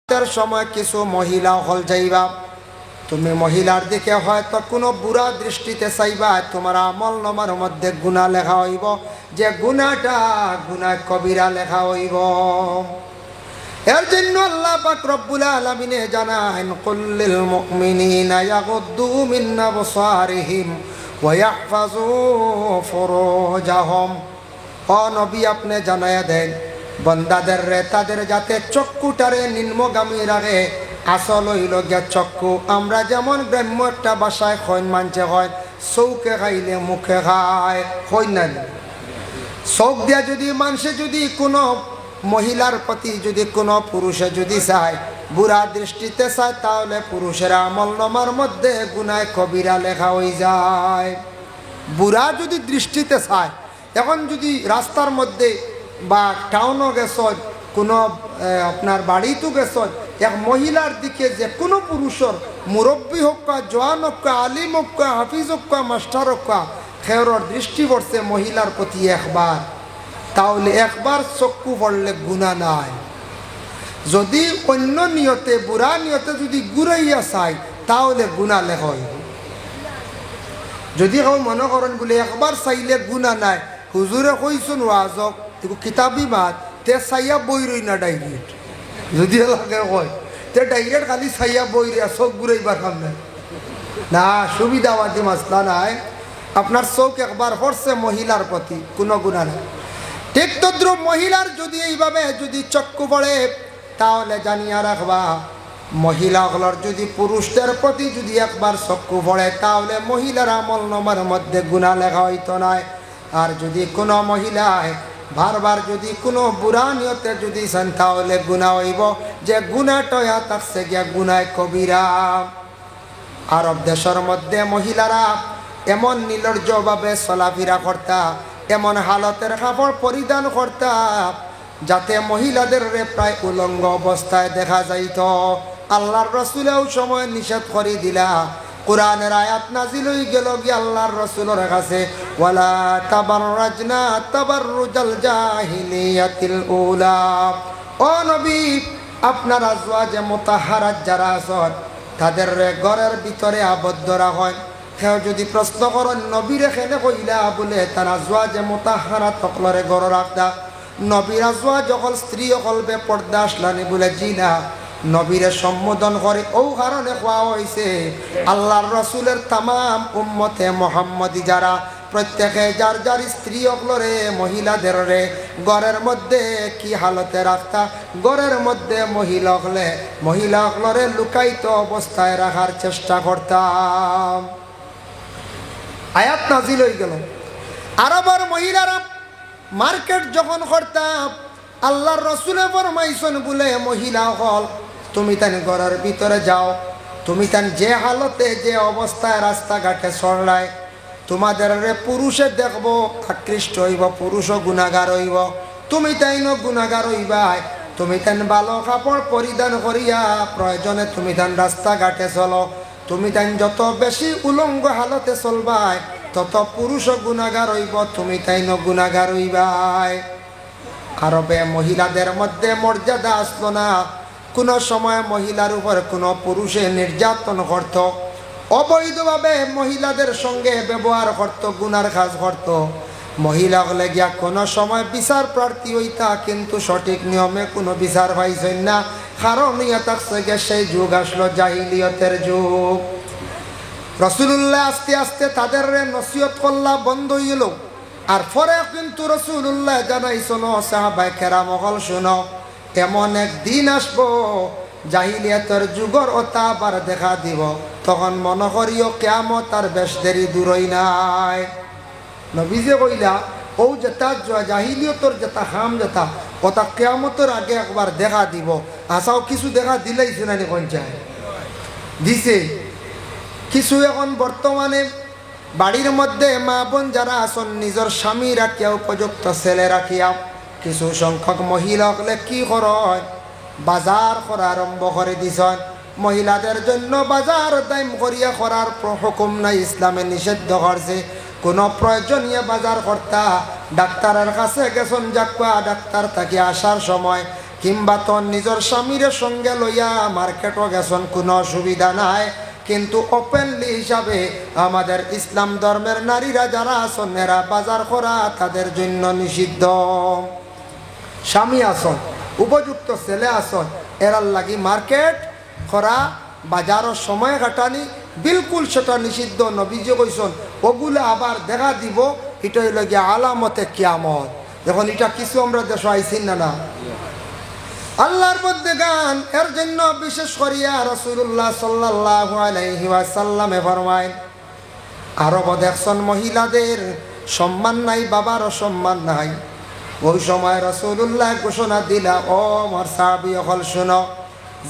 তার সময় কিছু মহিলা হল যাইবা, তুমি মহিলার দিকে হয়তো কোনো বুড়া দৃষ্টিতে চাইবা, তোমার আমল নামার মধ্যে গুনাহ লেখা হইব, যে গুনাহটা গুনাহ কবিরা লেখা হইব। এর জন্য আল্লাহ পাক রব্বুল আলামিন জানান, কুল্লিল মুমিনিনা ইয়াগুদ্দু মিন আবসারিহিম ওয়া ইয়াহফাযু ফুরুজাহুম। ও নবী, আপনি জানায়া দেন বান্দাদের রে তাদের যাতে চক্ষুটারে নিম্নগামী রাখে। আসল হইল গিয়া চক্ষু, আমরা যেমন গ্রাম্য একটা ভাষায় খৈন মানছে হয়, চৌকে খাইলে মুখে খায়, হয় না? চোখ দিয়া যদি মানুষে যদি কোনো মহিলার প্রতি যদি কোনো পুরুষে যদি চায়, বুড়া দৃষ্টিতে চায়, তাহলে পুরুষের আমল নামার মধ্যে গুনাহ কবিরা লেখা হয়ে যায়। বুড়া যদি দৃষ্টিতে চায়, এখন যদি রাস্তার মধ্যে বা টাউনও গেছ, কোনো আপনার বাড়িতে গেছ, এক মহিলার দিকে যে কোনো পুরুষের মুরব্বী হোক, জওয়ান হোক, আলিম হোক, হাফিজ হোক, মাস্টার হোক, খেয়রর দৃষ্টি পড়ছে মহিলার প্রতি একবার, তাহলে একবার চক্ষু পড়লে গুনাহ নাই। যদি অন্য নিয়তে বুড়া নিয়তে যদি ঘুরাইয়া চায়, তাহলে গুনাহ লেখা হইব। যদি কেউ মনে করেন বলে একবার চাইলে গুনাহ নাই, হুজুরে কইছেন ওয়াজক কিতাবি মাত, তে চাইয়া বই রই না ডাইরেক্ট, যদি লাগে কয় তে ডাইরেক্ট খালি চাইয়া বই রে চোখ ঘুরাইবার কাম নাই না, সুবিধাবাদী মাসলা নাই। আপনার চোখ একবার পড়ছে মহিলার প্রতি, কোনো গুনাহ নাই। ঠিক তদ্রুপ মহিলার যদি এইভাবে যদি চক্ষু পড়ে, তাহলে জানিয়া রাখবা মহিলাগুলোর যদি পুরুষদের প্রতি যদি একবার চক্ষু পড়ে, তাহলে মহিলার আমল নামার মধ্যে গুনাহ লেখা হইতো নাই। আর যদি কোনো মহিলায় বারবার যদি কোনো বুড়া নিয়তে যদি চান, তাহলে গুনাহ হইব, যে গুনাহটা থাকছে গিয়া গুনাহ কবিরা। আরব দেশের মধ্যে মহিলারা এমন নির্লজ্জভাবে চলাফেরা করতা, এমন হালতের কাপড় পরিধান করতা, যাতে মহিলাদের প্রায় উলঙ্গ অবস্থায় দেখা যাইত। আল্লাহর রাসূলেও সময় নিষেধ করে দিলা। কোরআনের আয়াত নাজিল হয়ে গেল গিয়ে আল্লাহর রাসূলের কাছে, ওয়ালা তাবাররাজনা তাবাররুজাল জাহিলিয়াতিল উলা। ও নবী, আপনার আজওয়াজে মুতাহহারাত যারা আছেন, তাদের ঘরের ভিতরে আবদ্ধ রাখেন। কেউ যদি প্রশ্ন করেন নবীর এখানে কইলা বলে তার আজওয়াজে মুতাহহারাত সকলরে ঘর রাখতা, নবীর আজওয়াজ যখন স্ত্রী কলবে পর্দা আসলানি বলে জি না, নবীরে সম্বোধন করে ও কারণে কোয়া হয়েছে আল্লাহর রাসূলের তামাম উম্মতে মুহাম্মদী যারা প্রত্যেকে যার যার স্ত্রী অকলরে মহিলাদের রে ঘরের মধ্যে কি হালতে রাখতা, ঘরের মধ্যে মহিলা অকলরে লুকায়িত অবস্থায় রাখার চেষ্টা করতাম। আয়াত নাজিল হয়ে গেল। আরবের মহিলারা মার্কেট যখন করতাম, আল্লাহর রাসূলে ফরমাইছেন বলে মহিলা হল তুমি তান ঘরের ভিতরে যাও, তুমি তান যে হালতে যে অবস্থায় রাস্তাঘাটে চড়লাই, তোমাদের পুরুষে দেখবো আকৃষ্ট হইব, পুরুষও গুনাহগার হইব, তুমি তাইন গুনাহগার হইবাই। তুমি তান ভালো কাপড় পরিধান করিয়া প্রয়োজনে তুমি তান রাস্তাঘাটে চলো, তুমি তান যত বেশি উলঙ্গ হালতে চলবাই, তত পুরুষও গুনাহগার হইব, তুমি তাইন গুনাহগার হইবাই। আরবে মহিলাদের মধ্যে মর্যাদা আসলো না। কোনো সময় মহিলার উপর কোনো পুরুষে নির্যাতন করত, অবৈধভাবে মহিলাদের সঙ্গে ব্যবহার করত, গুনার কাজ করত। মহিলা হলে গিয়া কোনো সময় বিচার প্রার্থী হইতা, কিন্তু সঠিক নিয়মে কোনো বিচার পাইছেন না। কারণ ইয়া থাকছে গে সেই যুগ আসলো জাহিলিয়তের যুগ। রাসূলুল্লাহ আস্তে আস্তে তাদের নসিহত করলা বন্ধ হইল। আর পরে কিন্তু রাসূলুল্লাহ জানাইছেন সাহাবায়ে কেরাম হল শুনো, এমন একদিন আসবো জাহিলিয়াতের যুগর ওটা আবার দেখা দিব, তখন মনে করিও কিয়ামত আর বেশ দেরি দূরই নাই। নবীজে কইলা ও যেটা জাহিলিয়তের যেটা হাম যেটা ওটা কিয়ামতের আগে একবার দেখা দিব। আসাও কিছু দেখা দিলেইছে না পঞ্চায়েত দিছে কিছু। এখন বর্তমানে বাড়ির মধ্যে মা বোন যারা আসন নিজের স্বামী রাখিয়া উপযুক্ত ছেলে রাখিয়া কিছু সংখ্যক মহিলা হলে কি হয়, বাজার করা আরম্ভ করে দিছেন। মহিলাদের জন্য বাজার দাম করিয়া করার হুকুম নাই, ইসলামে নিষিদ্ধ করছে। কোনো প্রয়োজনীয় বাজার কর্তা ডাক্তারের কাছে গেছেন, যাকুয়া ডাক্তার তাকে আসার সময় কিংবা তো নিজের স্বামীর সঙ্গে লইয়া মার্কেটও গেছেন, কোনো অসুবিধা নাই। কিন্তু ওপেনলি হিসাবে আমাদের ইসলাম ধর্মের নারীরা যারা আছেন এরা বাজার করা তাদের জন্য নিষিদ্ধ। স্বামী আসন, উপযুক্ত ছেলে আসন, এরার লাগি মার্কেট করা, বাজারের সময় কাটানি বিলকুল সেটা নিষিদ্ধ। নবীজি কইছেন ওগুলো আবার দেখা দিব, এটা হইল গিয়ে আলামতে কিয়ামত। এখন এটা কিছু আমরা দেশ আইছি না না আল্লাহর মধ্যে গান। এর জন্য বিশেষ করিয়া রাসূলুল্লাহ সাল্লাল্লাহু আলাইহি ওয়াসাল্লামে ফরমায়, আরব দেখছেন মহিলাদের সম্মান নাই, বাবারও সম্মান নাই। ওই সময় রাসূলুল্লাহ ঘোষণা দিলা, ও আমার সাহাবী হল শুনো,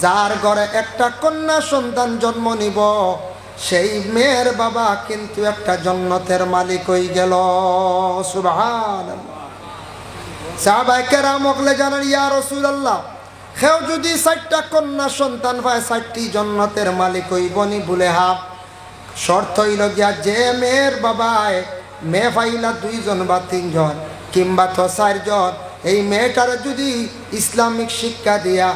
যার ঘরে একটা কন্যা সন্তান জন্ম নিব সেই মেয়ের বাবা কিন্তু একটা জান্নাতের মালিক হয়ে গেল। সুবহানাল্লাহ। সাহাবায়ে কেরাম বলে জানান, ইয়া রাসূলুল্লাহ, কেউ যদি 4টা কন্যা সন্তান পায় 4টি জান্নাতের মালিক হইবনি বলে হা। শর্ত হইল গিয়া যে মেয়ের বাবায় মেয়ে পাইলা 2 জন বা 3 জন কিংবা তো 4 জন, এই মেয়েটার যদি ইসলামিক শিক্ষা দিয়া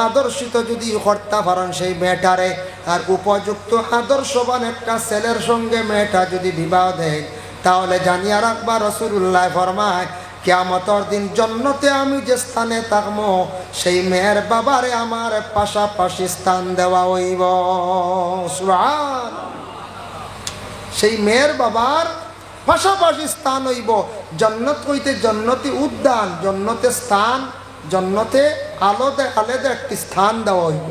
আদর্শিত যদি করতে পারেন সেই মেয়েটারে, আর উপযুক্ত আদর্শবান একটা ছেলের সঙ্গে মেয়েটা যদি বিবাহ দেয়, তাহলে জানিয়া রাখবা রাসূলুল্লাহ ফরমায় কিয়ামতের দিন জান্নাতে আমি যে স্থানে থাকবো সেই মেয়ের বাবারে আমার পাশাপাশি স্থান দেওয়া হইব। সুবহানাল্লাহ। সেই মেয়ের বাবার পাশাপাশি স্থান হইব। জান্নাত হইতে জান্নাতি উদ্যান, জান্নাতে স্থান, জান্নাতে আলাদা আলাদা একটি স্থান দেওয়া হইব।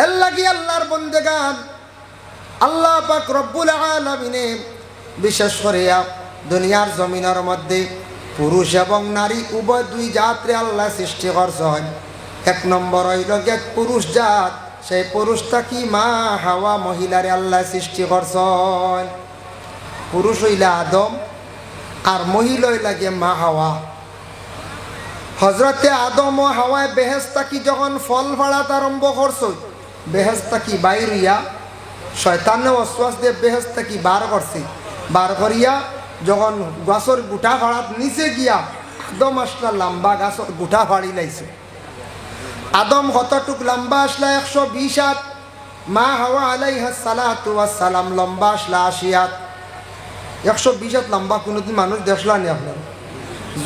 এর লাগি আল্লাহর বন্দেগান আল্লাহ পাক রব্বুল আলামিনে বিশেষ করে দুনিয়ার জমিনের মধ্যে পুরুষ এবং নারী উভয় 2 জাতরে আল্লাহ সৃষ্টি করছেন। 1 নম্বর হইল গিয়ে পুরুষ জাত, সেই পুরুষটা কি মা হাওয়া মহিলারে আল্লাহ সৃষ্টি করছেন। পুরুষ হইলা আদম আর মহিলা হইলা গিয়ে মা হাওয়া। হজরতে আদম ও হাওয়ায় বেহেশত কি যখন ফল ফাড়াতে আরম্ভ করছে, বেহেশত কি বাইর হইয়া শয়তানে ওয়াসওয়াস দিয়ে বেহেশত কি বার করছে। বার করিয়া যখন গাছর গুঠা ফাড়াত নিচে গিয়া আদম আসলা লম্বা গাছর গুঠা ফাড়ি লাইছে। আদম কতটুক লম্বা আসলা 120 হাত, মা হাওয়া আলাইহিস সালাতু ওয়াস সালাম লম্বা আসলা 80 হাত। 120 হাত লম্বা কোনোদিন মানুষ দেখলা নি আপনার?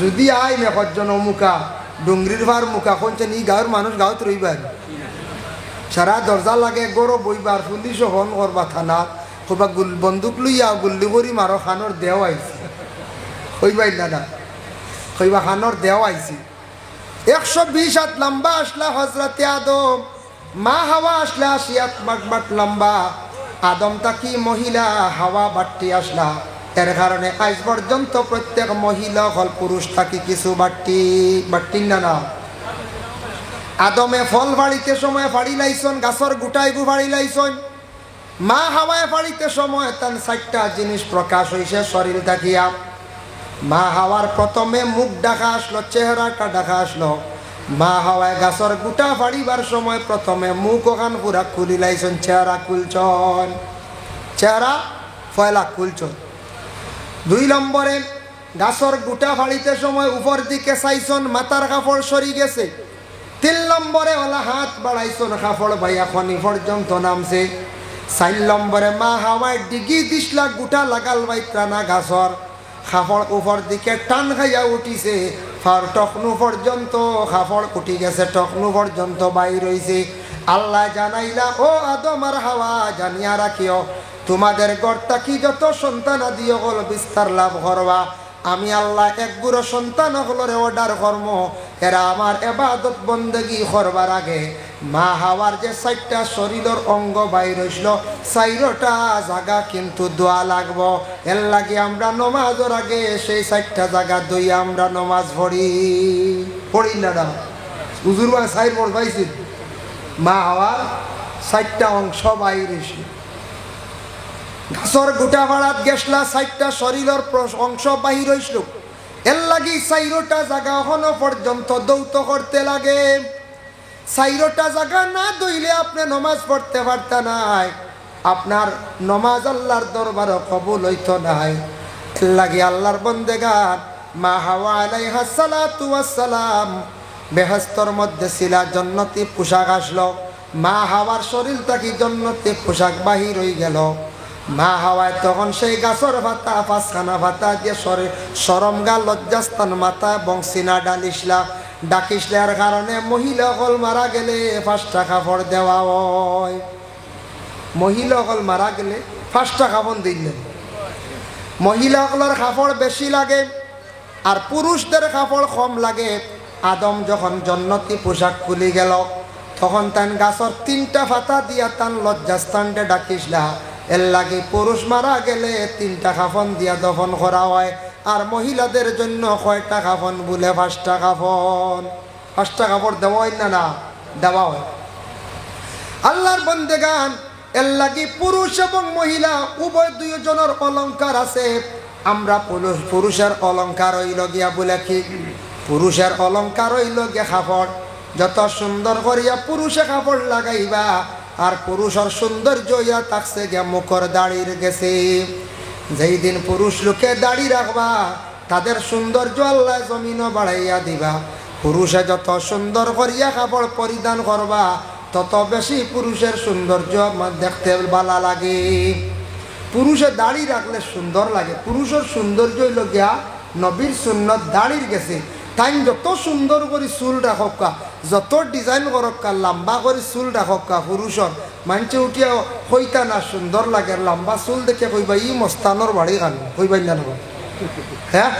যদি আই মেঘজন মুখা ডুংরির ভার মুখা কোনছেন ই গাঁয়ের মানুষ গাঁত রইবার, সারা দরজা লাগে গরো বইবার, পুলিশ ফোন করবা থানা, কবা বন্দুক লইয়া গুল্লি করি মারো খানোর দেও আইছি, কইবাই না কইবা খানোর দেও আইছি। 120 হাত লম্বা আসলা হজরতে আদম, মা হাওয়া আসলা 80 হাত বাট লম্বা। আদম তাকি মহিলা, হাওয়া বাট্টি আসলা। এর কারণে আজ পর্যন্ত প্রত্যেক মহিলা হল পুরুষ থাকি কিছু বাট্টি না। আদমে ফল ফাড়িতে সময় ফাড়ি লাইছন, গাছর গুটাই গু ফাড়ি লাইছন। মা হাওয়ায় ফাড়িতে সময় তার 4টা জিনিস প্রকাশ হইছে শরীর থাকিয়া। মা হাওয়ার প্রথমে মুখ ডাকা আসলো, চেহারাটা ডাকা আসলো। মা হাওয়ায় গাছর গুটা ফাড়িবার সময় প্রথমে মুখ ওখান পুরা খুলি লাইছন, চেহারা খুলছন, চেহারা ফয়লা খুলছন। 2 নম্বরে গাছর গুটা ফাড়িতে সময় উপর দিকে চাইছন, মাথার কাপড় সরি গেছে। 3 নম্বরে ওলা হাত বাড়াইছন, কাপড় ভাইয়া খনি পর্যন্ত নামছে। 4 নম্বরে মা হাওয়ায় ডিগি দিসলা গুটা লাগাল বাইত্রা না গাছর, কাপড় উপর দিকে টান খাইয়া উঠিছে, ফার টকনু পর্যন্ত কাপড় উঠি গেছে, টকনু পর্যন্ত বাইর হইছে। আল্লাহ জানাইলা, ও আদম আর হাওয়া জানিয়া রাখিও, তোমাদের গড়টা কি যত সন্তান আদি হল বিস্তার লাভ করবা, আমি আল্লাহ এক গুরু সন্তান হলরে অর্ডার কর্ম, এরা আমার ইবাদত বন্দেগি করবার আগে মা হাওয়ার যে 4টা শরীরের অঙ্গ বাইর হইছিল 4টা জায়গা কিন্তু দোয়া লাগবো। এর লাগে আমরা নমাজের আগে সেই 4টা জায়গা দইয়া আমরা নমাজ পড়ি না। হুজুর বা 4 পড় পাইছি, মা হাওয়ার 4টা অংশ বাইর হইছিল। গাছর গুটা ভাড়াত গেছলা 4টা শরীরের অংশ বাহির হইছিল। এর লাগি 4টা জায়গা এখনো পর্যন্ত দৌত করতে লাগে। 4টা জায়গা না দইলে আপনি নমাজ পড়তে পারতে নাই, আপনার নমাজ আল্লাহর দরবারে কবুল হইতো নাই। এর লাগি আল্লাহর বন্দেগান মা হাওয়া আলাইহা সালাতু ওয়াসসালাম বেহেশতর মধ্যে ছিলা, জান্নাতি পোশাক আসলো, মা হাওয়ার শরীর থেকে জান্নাতি পোশাক বাহির হয়ে গেল। মা হাওয়ায় তখন সেই গাছর ভাতা পাঁচখানা ভাতা দিয়ে সরম গা লজ্জাস্থান মাথা বংশিনা ডাকিসলার কারণে মহিলা হল মারা গেলে 5টা কাপড় দেওয়া হয়। মহিলা হল মারা গেলে 5টা কাপড় দিলেন। মহিলা হলের কাপড় বেশি লাগে আর পুরুষদের কাপড় কম লাগে। আদম যখন জান্নাতি পোশাক খুলি গেল তখন তান গাছর 3টা ফাতা দিয়া তান লজ্জাস্থানটা ডাকিসলা। এর লাগে পুরুষ মারা গেলে 3টা কাফন দিয়া দফন করা হয়। আর মহিলাদের জন্য কয়টা কাফন বলে 5টা কাফন। 5টা কাপড় দেওয়া হয় না? না, দেওয়া হয়। আল্লাহর বন্দেগান, এর লাগে পুরুষ এবং মহিলা উভয় দুইজনের অলংকার আছে। আমরা পুরুষের অলংকার হইল গিয়া বলে কি, পুরুষের অলংকার হইল গিয়া কাপড়। যত সুন্দর করিয়া পুরুষে কাপড় লাগাইবা আর পুরুষের সৌন্দর্য ইয়া থাকছে গিয়া মুখর দাড়ির গেছে। যেই দিন পুরুষ লোকে দাড়ি রাখবা তাদের সৌন্দর্য আল্লাহ জমিনও বাড়াইয়া দিবা। পুরুষে যত সুন্দর করিয়া কাপড় পরিধান করবা তত বেশি পুরুষের সৌন্দর্য দেখতে ভালো লাগে। পুরুষে দাড়ি রাখলে সুন্দর লাগে। পুরুষের সৌন্দর্য হইল গিয়া নবীর সুন্নত দাড়ির গেছে। তাই যত সুন্দর করে চুল রাখক্কা, যত ডিজাইন করক্কা, লম্বা করে চুল রাখক্কা পুরুষর মানছে উঠিয়া কইতা না সুন্দর লাগে। লম্বা চুল দেখে কইবা ই মস্তানোর বাড়ি গান কইবাই না। হ্যাঁ,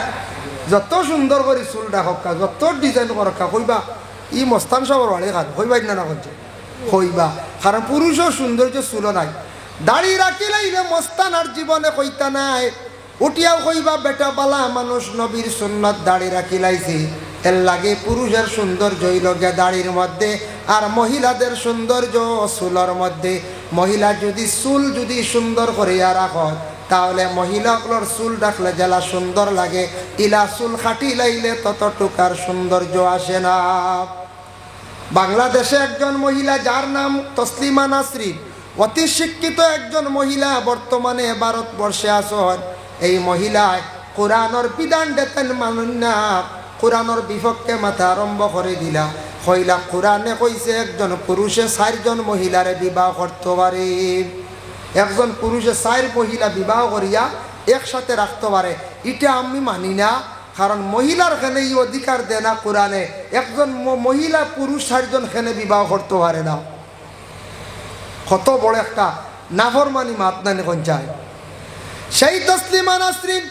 যত সুন্দর করে চুল রাখক্কা, যত ডিজাইন করক্কা কইবা ই মস্তান সবর বাড়ি গান কইবাই না করছে কইবা। কারণ পুরুষের সৌন্দর্য চুল নাই। দাড়ি রাখিলে মস্তান আর জীবনে কইতা নাই। উঠিয়াও কইবা বেটা বালা মানুষ নবীর সুন্নত দাড়ি রাখি লাইছি। এর লাগে পুরুষের সৌন্দর্য হইল গে দাড়ির মধ্যে আর মহিলাদের সৌন্দর্য চুলের মধ্যে। মহিলা যদি চুল যদি সুন্দর করিয়া রাখ তাহলে মহিলাগুলোর চুল রাখলে জেলা সুন্দর লাগে। ইলা চুল খাটি লাইলে ততটুকার সৌন্দর্য আসে না। বাংলাদেশে একজন মহিলা যার নাম তসলিমা নাসরিন, অতি শিক্ষিত একজন মহিলা, বর্তমানে ভারতবর্ষে আসন। এই মহিলায় কোরআনের বিধান দেতেন মানুন না, কোরআনের বিপক্ষে মাথা আরম্ভ করে দিলা। হইলা কোরআনে কইছে একজন পুরুষে 4 জন মহিলারে বিবাহ করতে পারে। একজন পুরুষে 4 মহিলা বিবাহ করিয়া একসাথে রাখতে পারে। এটা আমি মানি না, কারণ মহিলার খেনে এই অধিকার দেয় না কোরআনে। একজন মহিলা পুরুষ 4 জন খেনে বিবাহ করতে পারে না। কত বড় একটা নাফরমানি মাতনানি কোন চায়। সেই তসলিমা নাসরিন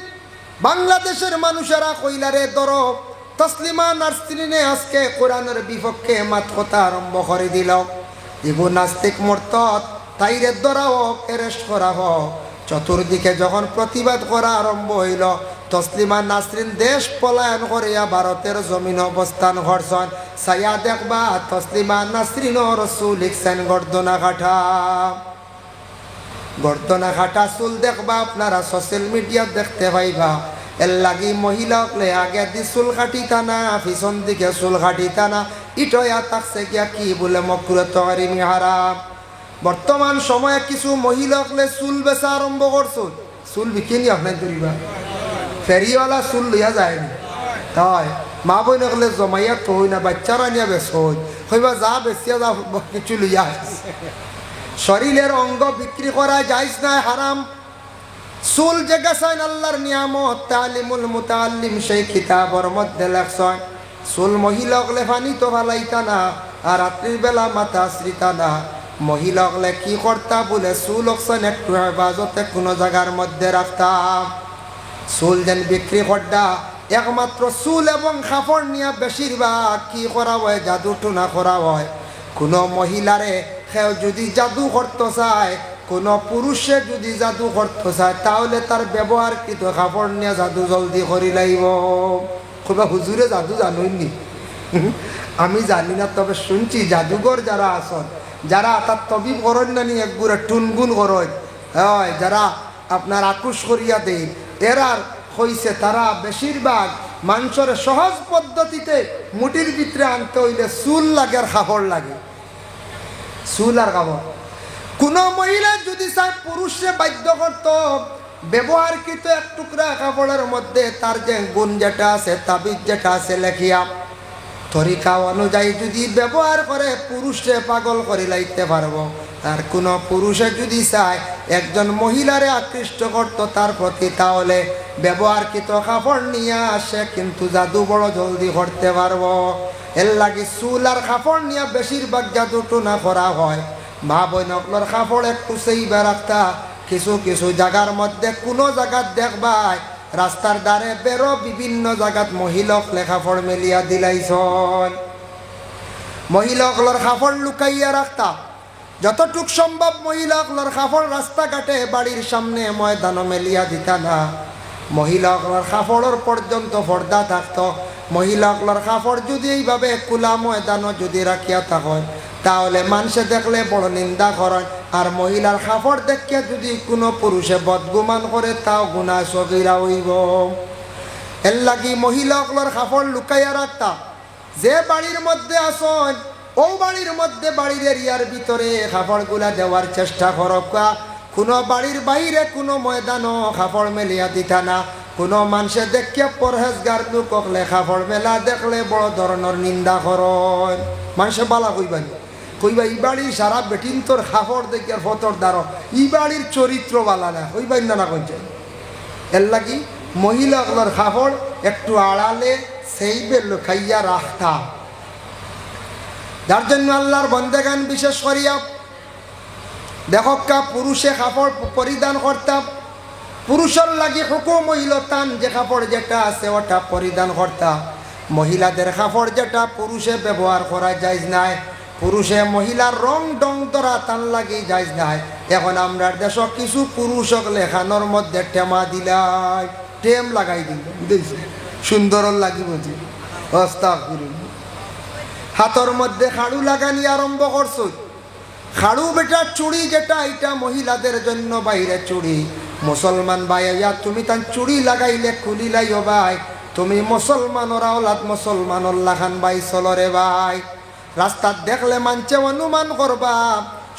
বাংলাদেশের মানুষেরা কইলারে ধরো। তসলিমা নাসরিনে আজকে কোরআনের বিপক্ষে মাত কথা আরম্ভ করে দিল। ইবু নাস্তিক মুরতাদ তাইরে ধরা হোক, অ্যারেস্ট করা হোক। চতুর্দিকে যখন প্রতিবাদ করা আরম্ভ হইল, তসলিমা নাসরিন দেশ পলায়ন করিয়া ভারতের জমিন অবস্থান করছেন। সাইয়া দেখবা তসলিমা নাসরিন রসুল লিখছেন গর্দনা কাঠা। গর্দনা কাটা চুল দেখবা আপনারা সোশ্যাল মিডিয়া দেখতে পাইবা। এর লাগি মহিলা আগে দি চুল কাটিতা না, পিছন দিকে চুল কাটিতা না। ইটয়া থাকছে গিয়া কি বলে মকরুহ তাহরিমি হারাম। বর্তমান সময়ে কিছু মহিলা চুল বেচা আরম্ভ করছুন। চুল বিকিনি আপনার ধরিবা, ফেরিওয়ালা চুল লইয়া যায়নি। তাই মা বইন কলে জমাইয়া তো হই না, বাচ্চারা নিয়ে বেচ হইবা যা বেচিয়া যা কিছু লইয়া। শরীরের অঙ্গ বিক্রি করা যাইজ না, হারাম। চুল যে গেছেন আল্লাহর নিয়ামত, তালিমুল মুতাআল্লিম সেই কিতাবর মধ্যে লেখছেন চুল মহিলা হলে পানি তো ভালাইতা না আর রাত্রির বেলা মাথা আশ্রিতা না। মহিলা হলে কি করতা বলে চুল অকছেন একটু হেফাজতে কোনো জায়গার মধ্যে রাখতাম। চুল যেন বিক্রি করডা একমাত্র চুল এবং কাপড় নিয়ে বেশিরভাগ কি করা হয়, জাদু টুনা করা হয়। কোনো মহিলারে কেউ যদি জাদু করতে চায়, কোনো পুরুষে যদি জাদু করতে চায়, তাহলে তার ব্যবহার কিন্তু কাপড় নিয়ে জাদু জলদি করি লাগব। খুব হুজুরে জাদু জানুইনি? আমি জানি না, তবে শুনছি জাদুঘর যারা আসন, যারা তার তবিব করেন না নি একগুড়ে টুনগুন করেন, হয় যারা আপনার আকুশ করিয়া দেয়, এরার হইছে তারা বেশিরভাগ মানুষের সহজ পদ্ধতিতে মুটির ভিতরে আনতে হইলে চুল লাগে আর কাপড় লাগে। চুল আর কাপড়। কোন মহিলা যদি চায় পুরুষে বাধ্য করত ব্যবহারকৃত এক টুকরা কাপড়ের মধ্যে তার যে গুণ যেটা আছে, তাবিজ যেটা আছে লেখিয়া তরিকা অনুযায়ী যদি ব্যবহার করে পুরুষে পাগল করে লাইতে পারবো। তার কোনো পুরুষে যদি চায় একজন মহিলারে আকৃষ্ট করতো তার প্রতি, তাহলে ব্যবহারকৃত কাপড় নিয়ে আসে কিন্তু জাদু বড় জলদি করতে পারবো। এর লাগি চুল আর কাপড় নিয়ে বেশিরভাগ জাদুটো না করা হয়। মা বইনকলর কাপড় একটু সেইবা রাখতা। কিছু কিছু জায়গার মধ্যে কোনো জায়গাত দেখবাই রাস্তার দ্বারে বেরো বিভিন্ন জায়গাত মহিলক লেখাপড় মেলিয়া দিলাইছন। মহিলাগুলোর কাপড় লুকাইয়া রাখতা। যতটুক সম্ভব মহিলাগুলোর কাপড় রাস্তাঘাটে বাড়ির সামনে ময়দানও মেলিয়া দিতা না। মহিলাগুলোর কাপড়ের পর্যন্ত পর্দা থাকতো। মহিলাগুলোর কাপড় যদি এইভাবে খোলা ময়দানও যদি রাখিয়া থাকেন তাহলে মানুষে দেখলে বড় নিন্দা করেন। আর মহিলার কাপড় দেখিয়া যদি কোনো পুরুষে বদগুমান করে তাও গুনাহ সগীরা হইব। এর লাগি মহিলাগুলোর কাপড় লুকাইয়া রাখতা। যে বাড়ির মধ্যে আসন ও বাড়ির মধ্যে বাড়ির এরিয়ার ভিতরে কাপড়গুলা দেওয়ার চেষ্টা করকা। কোনো বাড়ির বাইরে কোনো ময়দানও কাপড় মেলিয়া দিতা না। কোনো মানুষে দেখিয়া পরহেজগার লোকলে কাপড় মেলা দেখলে বড় ধরনের নিন্দা করেন। মানুষে বালা কইবানি কইবা ই বাড়ির সারা বেটিন তোর কাপড় দেখিয়ার ফতর দ্বারা ই বাড়ির চরিত্র বালা না কইবাই না কইছে। এর লাগি মহিলাগুলোর কাপড় একটু আড়ালে সেইবে লুকাইয়া রাখতা। যার জন্য আল্লাহর বন্দেগান বিশেষ করিয়া দেখকা পুরুষে কাপড় পরিধান করতাম। পুরুষের লাগি হুকুম হইল তান যে কাপড় যেটা আছে ওটা পরিধান করতাম। মহিলাদের কাপড় যেটা পুরুষে ব্যবহার করা যায় নাই। পুরুষে মহিলার রং ডং ধরা তান লাগি যায় নাই। এখন আমরা দেশ কিছু পুরুষক লেখানোর মধ্যে টেমা দিলাই টেম লাগাই দিল বুঝেছি সুন্দর লাগি বুঝি অস্তা করি। হাতর মধ্যে খাড়ু লাগানি আরম্ভ করছো। খাড়ু বেটা চুড়ি যেটা এটা মহিলাদের জন্য বাইরে চুড়ি। মুসলমান ভাইয়া তুমি তান চুড়ি লাগাইলে খুলিলাইও ভাই। তুমি মুসলমানর আওলাদ মুসলমানর লাখান ভাই চলরে ভাই। রাস্তাত দেখলে মানছে অনুমান করবা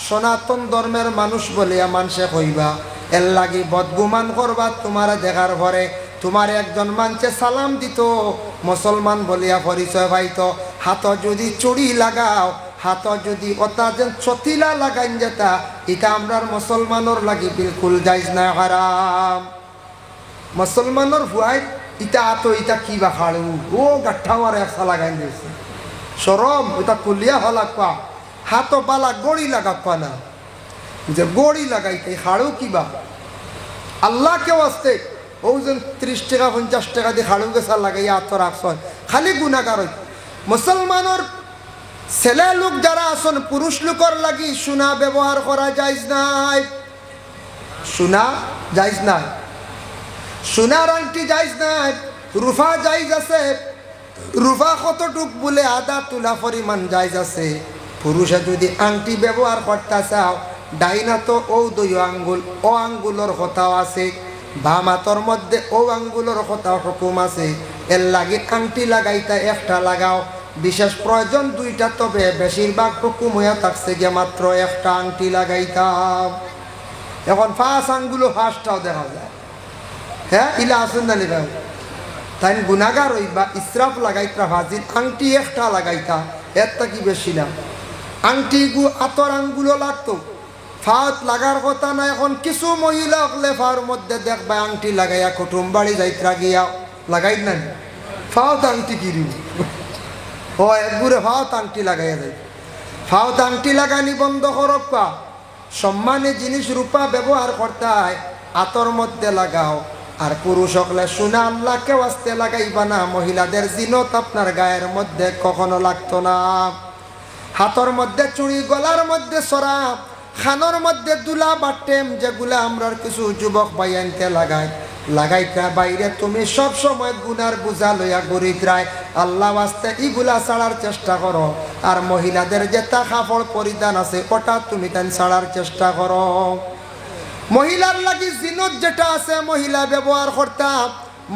সনাতন ধর্মের মানুষ বলিয়া মানুষে কইবা। এর লাগি বদগুমান করবা। তোমার দেখার পরে তোমার একজন মানছে সালাম দিত মুসলমান বলিয়া পরিচয় পাইতো। হাত যদি চুড়ি লাগাও হাত যদি ওটা যেন চতিলা লাগাইন যেতা এটা আমরার মুসলমানর লাগি বিলকুল যাইজ না হারাম। মুসলমানর ভুয়াই ইটা আতো ইটা কি বা খাড়ু ও গাঠাওয়ার একসা লাগাইন দিয়েছে সরম ওটা কুলিয়া হলাকা হাত পালা গড়ি লাগাপ্পা না যে গড়ি লাগাইতে খাড়ু কিবা আল্লাহ কেউ আসতে ও যেন 30 টাকা 50 টাকা দিয়ে খাড়ু গেছা লাগাইয়া আত রাখছন খালি গুণাগার। মুসলমানের ছেলে লোক যারা আসন পুরুষ লোকর লাগি সোনা ব্যবহার করা যাইজ নাই। সোনা যাইজ নাই। সোনার আংটি যাইজ নাই। রুফা যাইজ আছে। রুফা কতটুক বলে আধা তুলা পরিমাণ যাইজ আছে। পুরুষে যদি আংটি ব্যবহার করতে চাও ডাইনা তো ও 2 আঙ্গুল ও আঙ্গুলের কথাও আছে। বাম হাতর মধ্যে ও আঙ্গুলের কথাও হুকুম আছে। এর লাগি আংটি লাগাইতা একটা লাগাও। বিশেষ প্রয়োজন 2টা তবে বেশিরভাগ হুকুম হইয়া থাকছে গিয়ে মাত্র একটা আংটি লাগাইতাম। এখন 5 আঙ্গুলো 5টাও দেখা যায়। হ্যাঁ ইলা আসুন না নিবা তাই গুণাগার হইবা ইসরাফ লাগাইতা ভাজির আংটি একটা লাগাইতা এরটা কি বেশি না। আংটি আতর আঙ্গুলো লাগতো ফাত লাগার কথা না। এখন কিছু মহিলা লেফার মধ্যে দেখবা আংটি লাগাইয়া কুটুম বাড়ি যাইত্রা গিয়া লাগাই না ফাওত আংটি কিরি ও একগুড়ে ফাওত আংটি লাগাইয়া যায়। ফাওত আংটি লাগানি বন্ধ করবা। সম্মানে জিনিস রূপা ব্যবহার করতে হয় আতর মধ্যে লাগাও। আর পুরুষ হলে সোনা আল্লাহকে ওয়াস্তে লাগাইবা না। মহিলাদের জিনত আপনার গায়ের মধ্যে কখনো লাগতো না। হাতর মধ্যে চুড়ি গলার মধ্যে সরা খানোর মধ্যে দুলা বাটেম যেগুলা আমরা কিছু যুবক ভাই আনতে লাগাইতা বাইরে তুমি সব সময় গুনার বোঝা লইয়া গরিদ্রায় আল্লাহ ওয়াস্তে ইগুলা ছাড়ার চেষ্টা করো। আর মহিলাদের যেটা কাপড় পরিধান আছে ওটা তুমি তাই ছাড়ার চেষ্টা করো। মহিলার লাগি জিনত যেটা আছে মহিলা ব্যবহার করতা।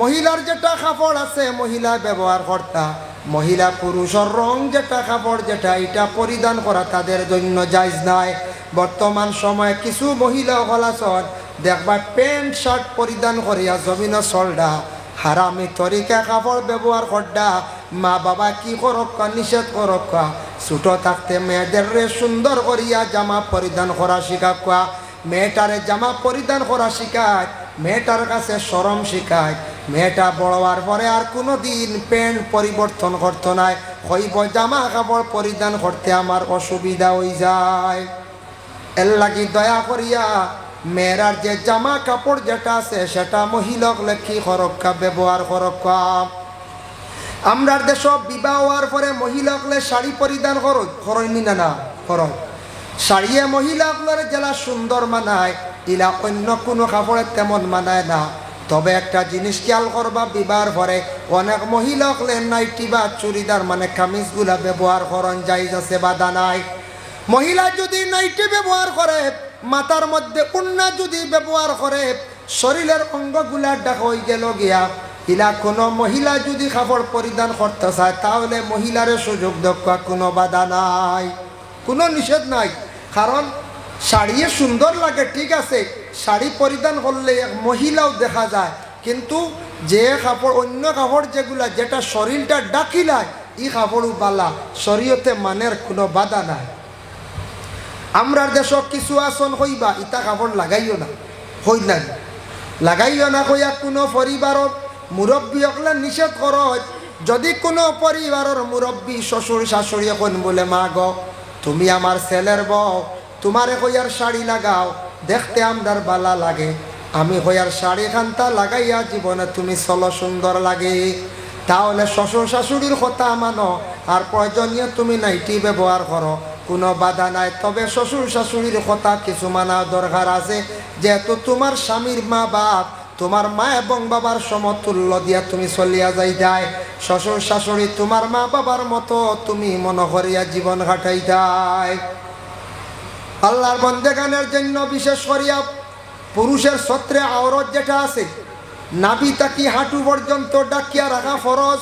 মহিলার যেটা কাপড় আছে মহিলা ব্যবহার করতা। মহিলা পুরুষের রং যেটা কাপড় যেটা এটা পরিধান করা তাদের জন্য জায়েজ নাই। বর্তমান সময়ে কিছু মহিলা হলাসন দেখবা প্যান্ট শার্ট পরিধান করিয়া জমিন চলডা হারামি তরিকা কাপড় ব্যবহার করডা মা বাবা কি করক্কা নিষেধ করক্কা ছোট থাকতে মেয়েদের রে সুন্দর করিয়া জামা পরিধান করা শিখাক্কা মেয়েটারে জামা পরিধান করা শিখায় মেয়েটার কাছে শরম শিখায় মেয়েটা বড় হওয়ার পরে আর কোনো দিন প্যান্ট পরিবর্তন করতো নাই হইব জামা কাপড় পরিধান করতে আমার অসুবিধা হয়ে যায় এর লাগি দয়া করিয়া মেয়েরার যে জামা কাপড় যেটা আছে সেটা মহিলাক লেখি খরক্কা ব্যবহার করক্কা আমরার দেশ বিবাহ হওয়ার পরে মহিলাকলে শাড়ি পরিধান করয়নি না করো শাড়িয়ে মহিলাগুলোর জেলা সুন্দর মানায় ইলা অন্য কোনো কাপড়ের তেমন মানায় না তবে একটা জিনিস খেয়াল করবা বিবাহের পরে অনেক মহিলাগুলো নাইটি বা চুড়িদার মানে কামিজগুলা ব্যবহার করন যাইজ আছে বাধা নাই মহিলা যদি নাইটি ব্যবহার করে মাথার মধ্যে উন্না যদি ব্যবহার করে শরীরের অঙ্গগুলা ডাক হয়ে গেল গিয়া ইলা কোনো মহিলা যদি কাপড় পরিধান করতে চায় তাহলে মহিলারে সুযোগ দেওয়া কোনো বাধা নাই কোনো নিষেধ নাই কারণ শাড়িয়ে সুন্দর লাগে ঠিক আছে শাড়ি পরিধান করলে এক মহিলাও দেখা যায় কিন্তু যে কাপড় অন্য কাপড় যেগুলা যেটা শরীরটা ডাকিলায় এই কাপড়ও বালা শরীয়তে মানের কোনো বাধা নাই আমরার দেশ কিছু আসন হইবা ইটা কাপড় লাগাইও না হই না লাগাইও না কইয়া কোনো পরিবারত মুরব্বী অকলে নিষেধ কর যদি কোনো পরিবারের মুরব্বী শ্বশুর শাশুড়ি এখন বলে মা গো তুমি আমার ছেলের বউ তোমারে কইয়ার শাড়ি লাগাও দেখতে আমরার বালা লাগে আমি কইয়ার শাড়ি খান্তা লাগাইয়া জীবনে তুমি চলো সুন্দর লাগে তাহলে শ্বশুর শাশুড়ির কথা মানো আর প্রয়োজনীয় তুমি নাইটি ব্যবহার করো কোনো বাধা নাই তবে শ্বশুর শাশুড়ির কথা কিছু মানা দরকার আছে যেহেতু তোমার স্বামীর মা বাপ তোমার মা এবং বাবার সমতুল্য দিয়া তুমি চলিয়া যাই যায় শ্বশুর শাশুড়ি তোমার মা বাবার মতো তুমি মনে করিয়া জীবন কাটাই যায় আল্লাহর বন্দেগানের জন্য বিশেষ করিয়া পুরুষের ছত্রে আওরত যেটা আছে নাভি তাকি হাঁটু পর্যন্ত ডাকিয়া রাখা ফরজ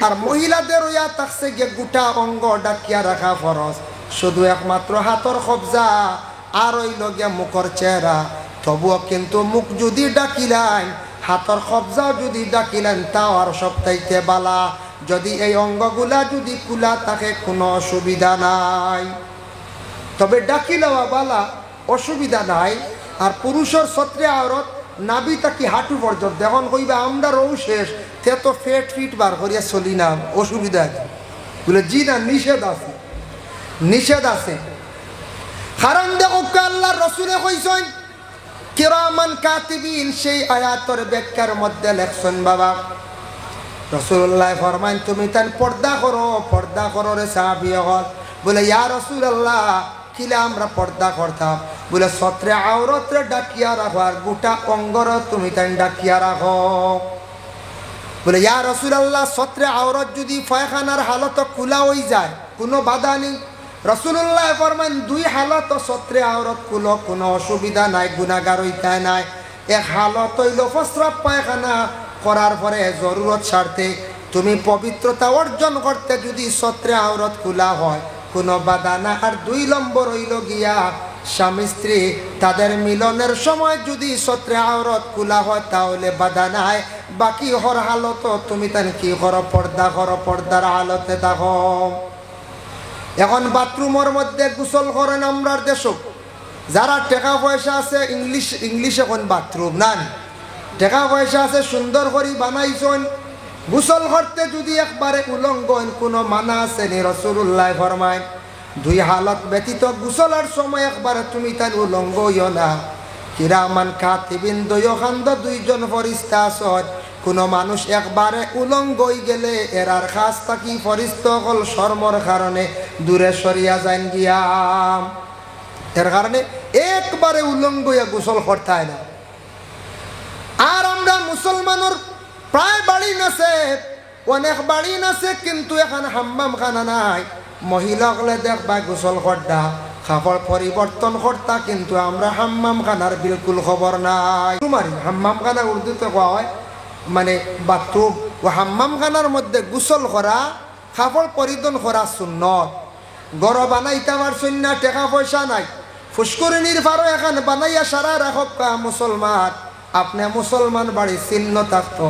আর মহিলাদের ইয়া থাকছে গিয়ে গোটা অঙ্গ ডাকিয়া রাখা ফরজ শুধু একমাত্র হাতর কবজা আর ওই লগে মুখর চেহারা তবুও কিন্তু মুখ যদি ডাকিলেন হাতর কবজাও যদি ডাকিলেন তাও আর সপ্তাহে বালা যদি এই অঙ্গগুলা যদি খোলা থাকে কোনো অসুবিধা নাই তবে ডাকিলেওয়া বালা অসুবিধা নাই আর পুরুষের ছত্রে আওরত নাভি তাকি হাঁটু পর্যন্ত এখন কইবা আমরা রৌ শেষ তে তো ফেট ফিট বার করিয়া চলি না অসুবিধা আছে বলে জি না নিষেধ আছে কারণ দেখো আল্লাহ রসুলে কইছেন কিরামান কাতিবিন সেই আয়াতের ব্যাখ্যার মধ্যে লেখছেন বাবা রাসূলুল্লাহ ফরমান তুমি তান পর্দা করো রে সাহাবী হল বলে ইয়া রাসূলুল্লাহ কিলা আমরা পর্দা করতাম বলে ছত্রে আওরত রে ডাকিয়া রাখো আর গোটা অঙ্গর তুমি তান ডাকিয়া রাখো বলে ইয়া রাসূলুল্লাহ ছত্রে আওরত যদি পায়খানার হালত খোলা হয়ে যায় কোনো বাধা নেই রাসূলুল্লাহ ফরমান দুই হালত ছত্রে আওরত খুলো কোনো অসুবিধা নাই গুনাহগার হইতে নাই এক হালত হইল প্রস্রাব পায়খানা করার পরে জরুরত স্বার্থে তুমি পবিত্রতা অর্জন করতে যদি ছত্রে আওরত খোলা হয় কোনো বাধা না আর দুই নম্বর হইল গিয়া স্বামী স্ত্রী তাদের মিলনের সময় যদি ছত্রে আওরত খোলা হয় তাহলে বাধা নাই বাকি হর হালত তুমি তান কি করো পর্দার হালতে দেখো এখন বাথরুমের মধ্যে গোসল করেন আমরার দেশ যারা টাকা পয়সা আছে ইংলিশ এখন বাথরুম না টাকা পয়সা আছে সুন্দর করে বানাইছেন গোসল করতে যদি একবারে উলঙ্গ কোনো মানা আছে নি রাসূলুল্লাহ ফরমায় দুই হালত ব্যতীত গোসলের সময় একবারে তুমি তার উলঙ্গ হইও না কিরামান কাতিবিন দয়খান্দ দুইজন ফরিস্তা আছে কোনো মানুষ একবারে উলঙ্গ হয়ে গেলে এরার কাছ থাকি ফরিস্তা হল শর্মর কারণে দূরে সরিয়া যান গিয়া এর কারণে একবারে উলঙ্গ হইয়া গোসল করতে হয় না আর আমরা মুসলমানের প্রায় বাড়ি নাছে অনেক বাড়ি নাছে কিন্তু এখন হাম্মাম খানা নাই মহিলাগুলো দেখবা গোসল করতা কাপড় পরিবর্তন করতা কিন্তু আমরা হাম্মাম খানার বিলকুল খবর নাই তোমারই হাম্মাম খানা উর্দুতে কোয়া হয় মানে বাথরুম ও হাম্মাম খানার মধ্যে গোসল করা কাপড় পরিধান করা সুন্নত গড় বানাইতে পারছেন না টাকা পয়সা নাই ফুসকুরিনির ফারো এখন বানাইয়া সারা রাখক মুসলমান। আপনি মুসলমান বাড়ি চিহ্ন থাকতো,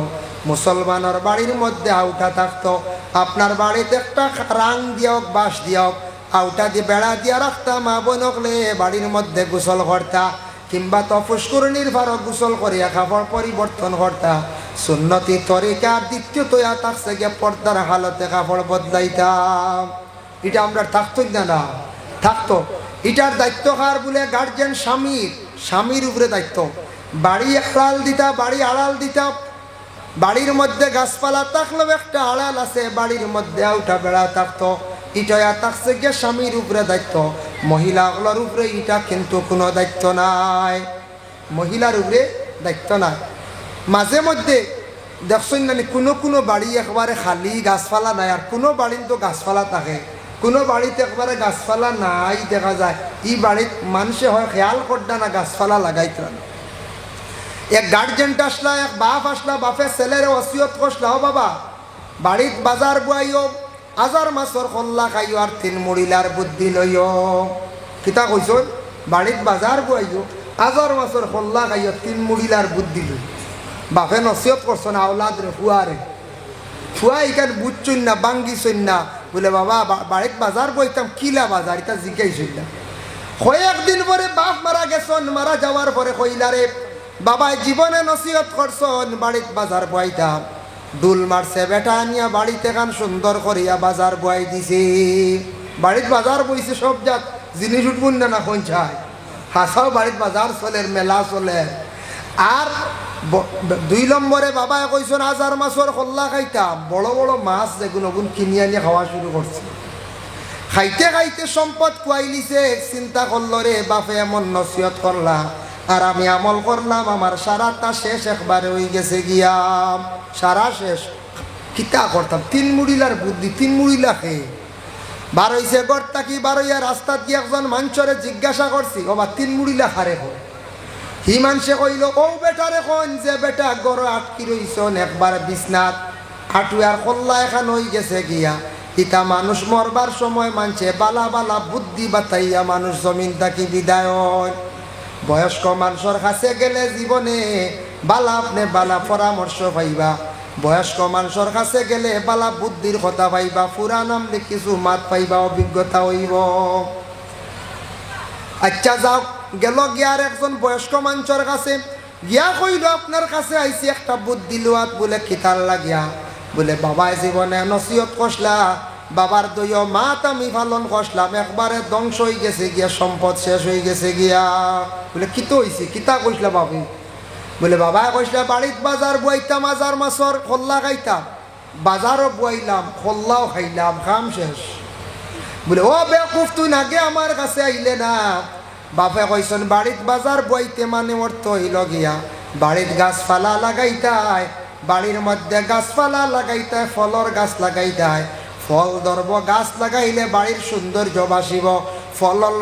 মুসলমানের বাড়ির মধ্যে আউটা থাকতো, আপনার বাড়িতে একটা রাং দিয়ক বাঁশ দিয়ক আউটা দিয়ে বেড়া দিয়া রাখতাম, মা বোনকলে বাড়ির মধ্যে গোসল করতা, কিংবা তো ফুসকুরিনির ফারো গোসল করিয়া কাপড় পরিবর্তন করতা। সুন্নতি তরিকা দ্বিতীয়ত থাকছে গিয়ে পর্দার হালতে কাপড় বদলাইতাম। এটা আমরা থাকতোই না, না থাকতো। এটার দায়িত্ব কার বলে? গার্জেন স্বামীর, স্বামীর উপরে দায়িত্ব। বাড়ি আড়াল দিতা, বাড়ি আড়াল দিতা। বাড়ির মধ্যে গাছপালা থাকলেও একটা আড়াল আছে, বাড়ির মধ্যে উঠা বেড়া থাকতো, এটা থাকছে গিয়ে স্বামীর উপরে দায়িত্ব। মহিলাগুলোর উপরে এটা কিন্তু কোনো দায়িত্ব নাই, মহিলার উপরে দায়িত্ব নাই। মাঝে মধ্যে দেখছেন না কোনো কোনো বাড়ি একবারে খালি গাছপালা নাই, আর কোনো বাড়ির তো গাছপালা থাকে, কোনো বাড়িতে একবারে গাছপালা নাই দেখা যায়। এই বাড়িত মানুষে হয় খেয়াল করতে না গাছপালা লাগাইতে না। এক গার্জেন্ট আসলা, এক বাপ আসলা, বাপের ছেলের ওসিয়ত করলা, ও বাবা বাড়িত বাজার বুয়াইও, আজার মাছর কল্লা খাইও, আর 3 মুড়িলার বুদ্ধি লইও। কিতা কইস? বাড়িত বাজার বুয়াইও, আজার মাছর কল্লা খাইও, 3 মুড়িলার বুদ্ধি লই। বাপে নসিয়ত করছো না আওলাদ রে, ফুয়ারে ফুয়া ইকান বুঝছই না, বাঙ্গিছই না, বলে বাবা বাড়িত বাজার বইতাম, কিলা বাজার এটা জিজ্ঞাসা না। কয়েকদিন পরে বাপ মারা গেছন, মারা যাওয়ার পরে কইলারে বাবা জীবনে নসিহত করছন বাড়িত বাজার বইতাম, ডুল মারছে বেটা আনিয়া বাড়িতে কান সুন্দর করিয়া বাজার বই দিছে। বাড়িত বাজার বইছে, সব জাত জিনিস উঠবুন না, না পঞ্চায় হাসাও বাড়িত বাজার চলে, মেলা চলে। আর 2 নম্বরে বাবায় কইছেন হাজার মাছর কল্লা খাইতাম, বড় বড় মাছ যেগুলো কিনে আনিয়ে খাওয়া শুরু করছে। খাইতে খাইতে সম্পদ খুয়াই লিছে, চিন্তা করলো রে বাপে এমন নসিহত করলা আর আমি আমল করলাম, আমার সারাটা শেষ একবারে হয়ে গেছে গিয়াম, সারা শেষ। কিতা করতাম? 3 মুড়িলার বুদ্ধি, 3 মুড়িলা খেয়ে বার হইছে গড়তা কি বার হইয়া রাস্তাত গিয়ে একজন মানুষরে জিজ্ঞাসা করছি, ও বা 3 মুড়িলা খারে হয়। হি মানুষে কইল, ও বেটারে কোন যে বেটা গড় আটকি রইছন একবার বিছনাত, আটুয়ার কল্লা এখন হয়ে গেছে গিয়া। ইতা মানুষ মরবার সময় মানছে বালা বালা বুদ্ধি বাতাইয়া মানুষ জমিন থাকি বিদায় হয়। বয়স্ক মানুষের কাছে গেলে জীবনে বালা আপনি বালা পরামর্শ পাইবা, বয়স্ক মানুষের কাছে গেলে বালা বুদ্ধির কথা পাইবা, পুরাণ নামলে কিছু মাত পাইবা, অভিজ্ঞতা হইব। আচ্ছা যাও, গেল গিয়ার একজন বয়স্ক মানুষের কাছে গিয়া কইল, আপনার কাছে আইসি একটা বুদ্ধি লোয়াত। বলে কিতার লাগিয়া? বলে বাবাই জীবনে নসিহত করলা, বাবার 2 মাত আমি পালন করলাম, একবারে ধ্বংস হয়ে গেছে গিয়া, সম্পদ শেষ হয়ে গেছে গিয়া। বলে কিতো হয়েছে? কিতা কইসলা বাবু? বলে বাবা কইসলা বাড়িত বাজার বুয়াইতাম, হাজার মাছর খোল্লা খাইতাম, বাজারও বুয়াইলাম, খোল্লাও খাইলাম, কাম শেষ। বলে ও বেকুফ, তুই আগে আমার কাছে আইলে না? বাপে কইসন বাড়িত বাজার বইতে মানে অর্থ হইল গিয়া বাড়িত গাছপালা লাগাইতায়, বাড়ির মধ্যে গাছপালা লাগাইতায়, ফলর গাছ লাগাইতায়, ফল ধরব গাছ লাগাইলে বাড়ির সৌন্দর্য বাসিব,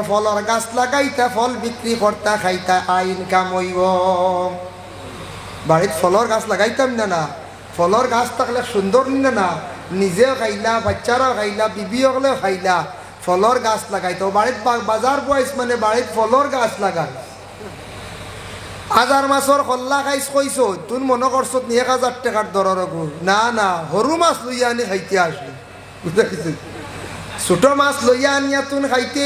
ফলর গাছ লাগাইতা, ফল বিক্রি করতা খাইতা, আয় ইনকাম হইব। বাড়িত ফলর গাছ লাগাইতাম না, না ফলর গাছ থাকলে সুন্দর না, না নিজেও খাইলা, বাচ্চারাও খাইলা, বিবিও হলেও খাইলা, ফলর গাছ লাগাইতো। বাড়িত বাজার বয়স মানে বাড়িত ফলর গাছ লাগাই। হাজার মাছর কল্লা খাইছ কইস, তুই মনে করছ 1000 টাকার দরের গুড়, না না সরু মাছ লইয়া আনি খাইতে আসলি, বুঝতে পারছি? ছোট মাছ লইয়া আনিয়া তুন খাইতে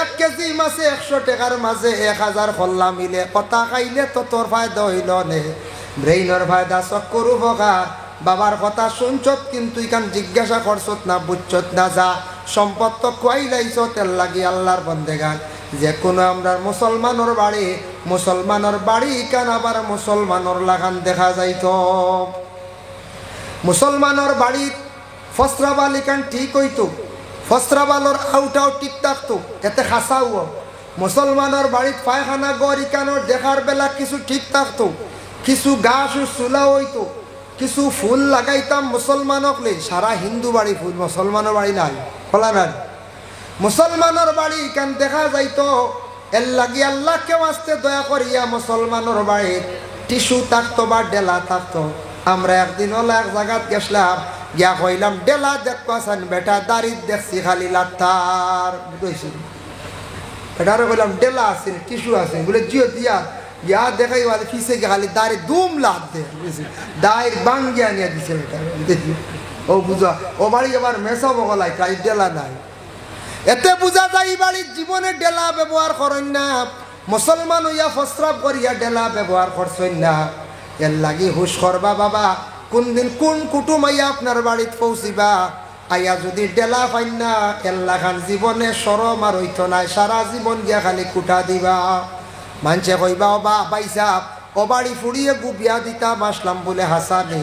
1 কেজি মাছে 100 টাকার মাঝে 1000 কল্লা মিলে, কথা খাইলে তো তোর ফায়দা হইল নে, ব্রেইনের ফায়দা, চক্কর উপকার। বাবার কথা শুনছত কিন্তু ইখান জিজ্ঞাসা করছত না, বুঝছত না, যা সম্পদ তো খুয়াই লাইছ, তেল লাগি আল্লাহর বন্দেগান। যে কোনো আমরা মুসলমানের বাড়ি ইখান আবার মুসলমানের লাগান দেখা যাইত। মুসলমানের বাড়িত ফসরাবাল ইখান ঠিক হইতো, ফসরাবালর আউটাও ঠিক থাকতো, এতে খাসাও। মুসলমানের বাড়িত পায়খানা গড় ইখানোর দেখার বেলা কিছু ঠিক থাকতো, কিছু গাছ চুলা হইতো, কিছু ফুল লাগাইতাম মুসলমানকলে। সারা হিন্দু বাড়ি ফুল, মুসলমানের বাড়ি নাই, খোলা নাই। মুসলমানের বাড়ি ইখান দেখা যাইতো, এর লাগি আল্লাহকে আসতে দয়া করিয়া মুসলমানের বাড়িত টিস্যু থাকতো বা ডেলা থাকতো। আমরা একদিন হলো এক জায়গাত গেছিলাম, গিয়া কইলাম ডেলা দেখতেছেন বেটা, দাড়ি দেখছি খালি লাত্তার, বুঝেছি এটারে বললাম ডেলা আছে টিস্যু আছে বলে জিও দিয়া গিয়া দেখাই বলে ফিসে গিয়ে খালি দাঁড়ে দুম লাভ দে দায়ের বাঙ্গিয়া নিয়ে দিছে এটা দেখি ও বুঝা ও বাড়ি আবার মেসা বগলাই তাই ডেলা নাই এতে বুঝা যায় এই বাড়ির জীবনে ডেলা ব্যবহার করেন না মুসলমান হইয়া ফসরাব করিয়া ডেলা ব্যবহার করছেন না এর লাগি হুশ করবা বাবা কোন দিন কোন কুটুম আইয়া আপনার বাড়িতে পৌঁছিবা আইয়া যদি ডেলা পাইন না এল্লা খান জীবনে সরম আর হইতো নাই সারা জীবন গিয়া খালি কুটা দিবা মানছে কইবা বা পাইসা ও বাড়ি ফুড়িয়ে গুবিয়া দিতাম আসলাম বলে হাসানি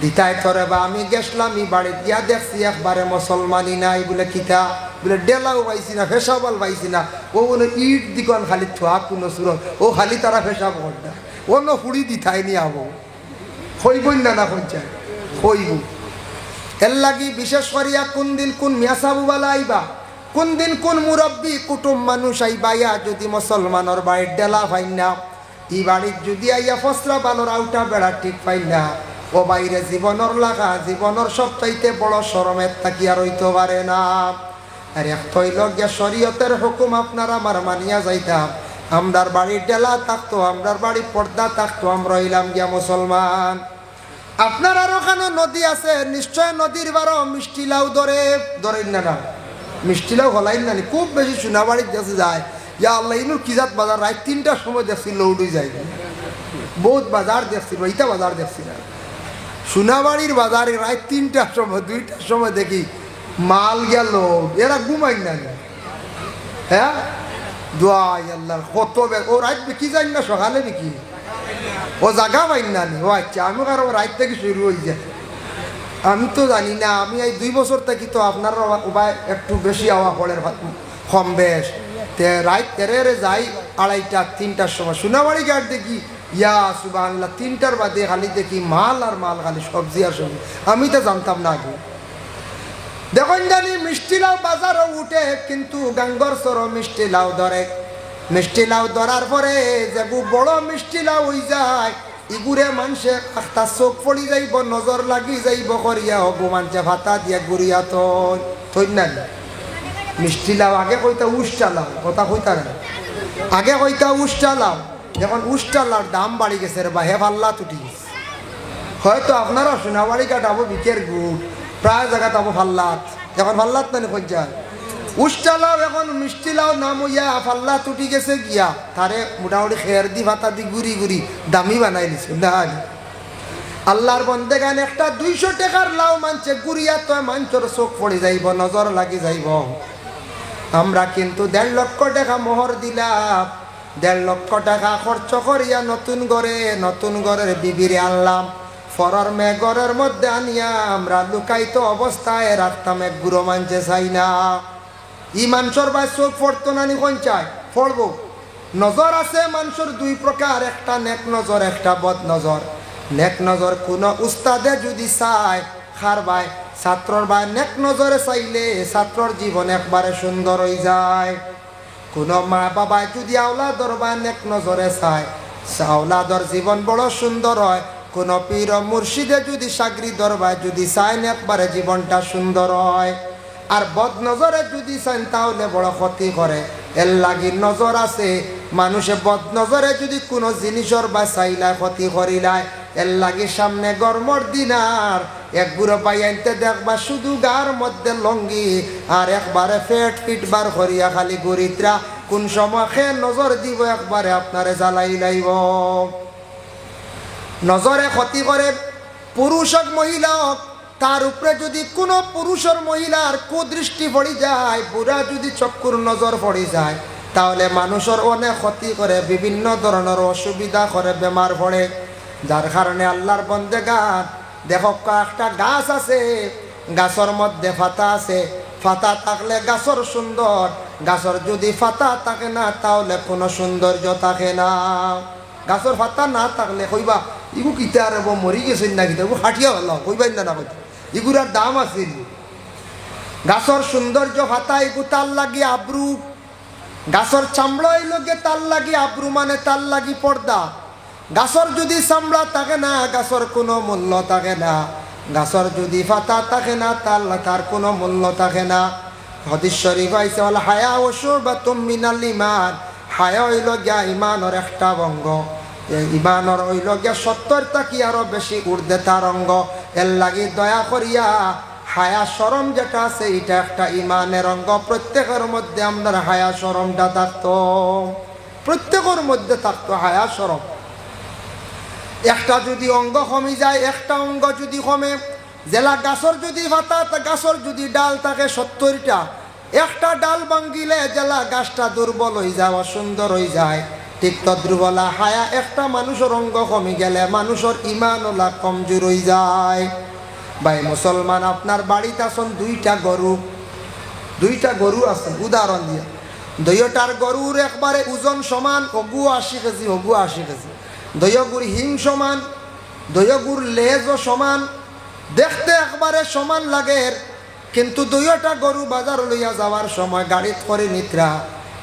দিতাই তোরে বা আমি গেছলাম এই বাড়িতে গিয়া দেখছি একবারে মুসলমানই নাই বলে কিতা বলে ডেলাও পাইছি না ফেসাবল পাইছি না ও বলে ইট দিকন খালি থোয়া কোনো সুরত ও খালি তারা ফেসাব কর না অন্য ফুড়ি দিতাই নি আবো হইবই না না পঞ্চায়েত হইব এর লাগি বিশেষ করিয়া কোন দিন কোন মিয়াসাবুবালা আইবা কোন দিন কোন মুরব্বী কুটুম মানুষ আইবা ইয়া যদি মুসলমানের বাড়ির ডেলা পাই না ই বাড়ির যদি আইয়া ফসরা বালোর আউটা বেড়া ঠিক পাই না ও বাইরে জীবনের লাগা জীবনের সবচাইতে বড় শরমের তাকিয়া রইতে পারে না আর এক তৈল গিয়া শরীয়তের হুকুম আপনার আমার মানিয়া যাইতাম আমরার বাড়ির ডেলা থাকতো আমরার বাড়ির পর্দা থাকতো আমরা হইলাম গিয়া মুসলমান আপনার আর ওখানে নদী আছে নিশ্চয় নদীর বারো মিষ্টি লাউ ধরেন না না মিষ্টি লাউ হলাইন না খুব বেশি সোনাবাড়ির দেশে যায় ইয়া আল্লাহ ইনুর কিজাত বাজার রাত 3টার সময় দেখছি লৌডুই যায় বহুত বাজার দেখছিল ইটা বাজার দেখছি না সোনাবাড়ির বাজারে রাত 3টার সময় 2টার সময় দেখি মাল গেল এরা ঘুমাই না হ্যাঁ দোয়াই আল্লাহ কত ও রাত বিকি যাই না সকালে বিকি ও জাগা পাইন না ও আচ্ছা আমি কারো রাত থেকে শুরু হয়ে যায় আমি তো জানি না আমি এই 2 বছর থেকে তো আপনার উপায় একটু বেশি আওয়া পড়ে কম বেশ তে রাত তেরে যাই 2:30 3টার সময় সোনাবাড়ি ঘাট দেখি ইয়া সুবহানাল্লাহ 3টার বাদে খালি দেখি মাল আর মাল খালি সবজি আর সবজি আমি তো জানতাম না আগে দেখুন জানি মিষ্টি লাউ বাজারও উঠে কিন্তু গাঙ্গর সর মিষ্টি লাউ ধরে মিষ্টি লাউ ধরার পরে যে বড় মিষ্টি লাউ হয়ে যায় ইগুরে মানুষে একটা চোখ পড়ি যাইব নজর লাগি যাইব করিয়া হব মানুষে ভাতা দিয়া গুড়িয়া তো না মিষ্টি লাউ আগে কইতা উষ্টা লাউ কথা কইতা না আগে কইতা উষ্টা লাউ এখন উষ্টা লাউর দাম বাড়ি গেছে রে বা হে পাল্লা তুটি গেছে হয়তো আপনারা সোনাবাড়ি কাটাবো বিকের গুড় প্রায় জায়গা তাবো ফাল্লাত এখন ফাল্লাত না কই যায় উষ্টা লাউ এখন মিষ্টি লাউ নাম হইয়া ফাল্লা তুটি গেছে গিয়া তারে মোটামুটি খের দি ভাতা দি গুড়ি গুড়ি দামি বানাই দিছে না আল্লাহর বন্দে গান একটা 200 টাকার লাউ মানছে গুড়িয়া তো মানুষের চোখ পড়ে যাইব নজর লাগি যাইব আমরা কিন্তু 1.5 লক্ষ টাকা মোহর দিলাম 1.5 লক্ষ টাকা খরচ করিয়া নতুন ঘরের বিবিরে আনলাম ফরার মেঘরের মধ্যে আনিয়া আমরা লুকাইতো অবস্থায় রাখতাম এক গুঁড়ো মানছে চাই না ই মানুষের বা চোখ পড়তো না নি কোন চাই পড়বো নজর আছে মানুষের 2 প্রকার একটা নেক নজর একটা বদ নজর নেক নজর কোন উস্তাদে যদি চায় খার ভাই ছাত্রর ভাই নেক নজরে চাইলে ছাত্রর জীবন একবারে সুন্দর হয়ে যায় কোন মা বাবা যদি আওলাদর বা নেক নজরে চায় আওলাদর জীবন বড় সুন্দর হয় কোন পীর মুর্শিদে যদি সাগরিদর ভাই যদি চায় একবারে জীবনটা সুন্দর হয় আর বদ নজরে যদি চান তাহলে বড় ক্ষতি করে এর লাগি নজর আছে মানুষে বদ নজরে যদি কোনো জিনিসের বা চাইলায় ক্ষতি করিলায় এর লাগি সামনে গরমর দিনার এক গুঁড়ো পাই আনতে দেখবা শুধু গার মধ্যে লঙ্গি আর একবারে ফিট বার করিয়া খালি গরিত্রা কোন সময় খে নজর দিব একবারে আপনারে জ্বালাই লাইব নজরে ক্ষতি করে পুরুষ হোক মহিলা হোক তার উপরে যদি কোনো পুরুষের মহিলার কুদৃষ্টি পড়ে যায় বুড়া যদি চক্ষুর নজর পড়ে যায় তাহলে মানুষের অনেক ক্ষতি করে বিভিন্ন ধরনের অসুবিধা করে বেমার পড়ে যার কারণে আল্লাহর বন্দেগান দেখো একটা গাছ আছে গাছের মধ্যে পাতা আছে পাতা থাকলে গাছের সুন্দর গাছের যদি পাতা থাকে না তাহলে কোনো সৌন্দর্য থাকে না গাছের পাতা না থাকলে কইবা ইগু কিতে আর মরি গেছেন না কিতা হাঁটিয়া ভালো কইবাই না কইতা ইগুরার দাম আছে গাছের সৌন্দর্য পাতা ইগু তার লাগি আব্রু গাছের চামড়া লগে তার লাগি আব্রু মানে তার লাগি পর্দা গাছের যদি চামড়া থাকে না গাছের কোনো মূল্য থাকে না গাছের যদি পাতা থাকে না তার কোনো মূল্য থাকে না হাদিস শরীফ আইছে ওয়াল হায়া ওয়া শুবাতুম মিনাল ঈমান, হায়া হইল গিয়া ঈমানের একটা অঙ্গ। এই ঈমানের হইল গিয়া 70টা কি আরো বেশি ঊর্ধ্বে তার অঙ্গ। এর লাগি দয়া করিয়া হায়া শরম যেটা আছে এটা একটা ঈমানের অঙ্গ। প্রত্যেকের মধ্যে আপনার হায়া শরমটা থাকতো, প্রত্যেকের মধ্যে থাকতো হায়া শরম। একটা যদি অঙ্গ কমে যায়, একটা অঙ্গ যদি কমে, জেলা গাছর যদি পাতা, গাছর যদি ডাল থাকে 70টা, একটা ডাল ভাঙ্গিলে জেলা গাছটা দুর্বল হয়ে যায়, অসুন্দর হয়ে যায়। ঠিক তদ্রুবলা হায়া একটা মানুষের অঙ্গ কমে গেলে মানুষের ঈমান ওলা কমজোর হয়ে যায়। ভাই মুসলমান, আপনার বাড়িতে আছেন দুইটা গরু আছেন, উদাহরণ দিয়ে, দুইটার গরুর একবারে ওজন সমান, অগু 80 কেজি, অগু 80 কেজি। দয়গুর হিং সমান, দয়গুর লেজও সমান, দেখতে একবারে সমান লাগে। কিন্তু দুইটা গরু বাজার লইয়া যাওয়ার সময় গাড়িত করে নিত্রা,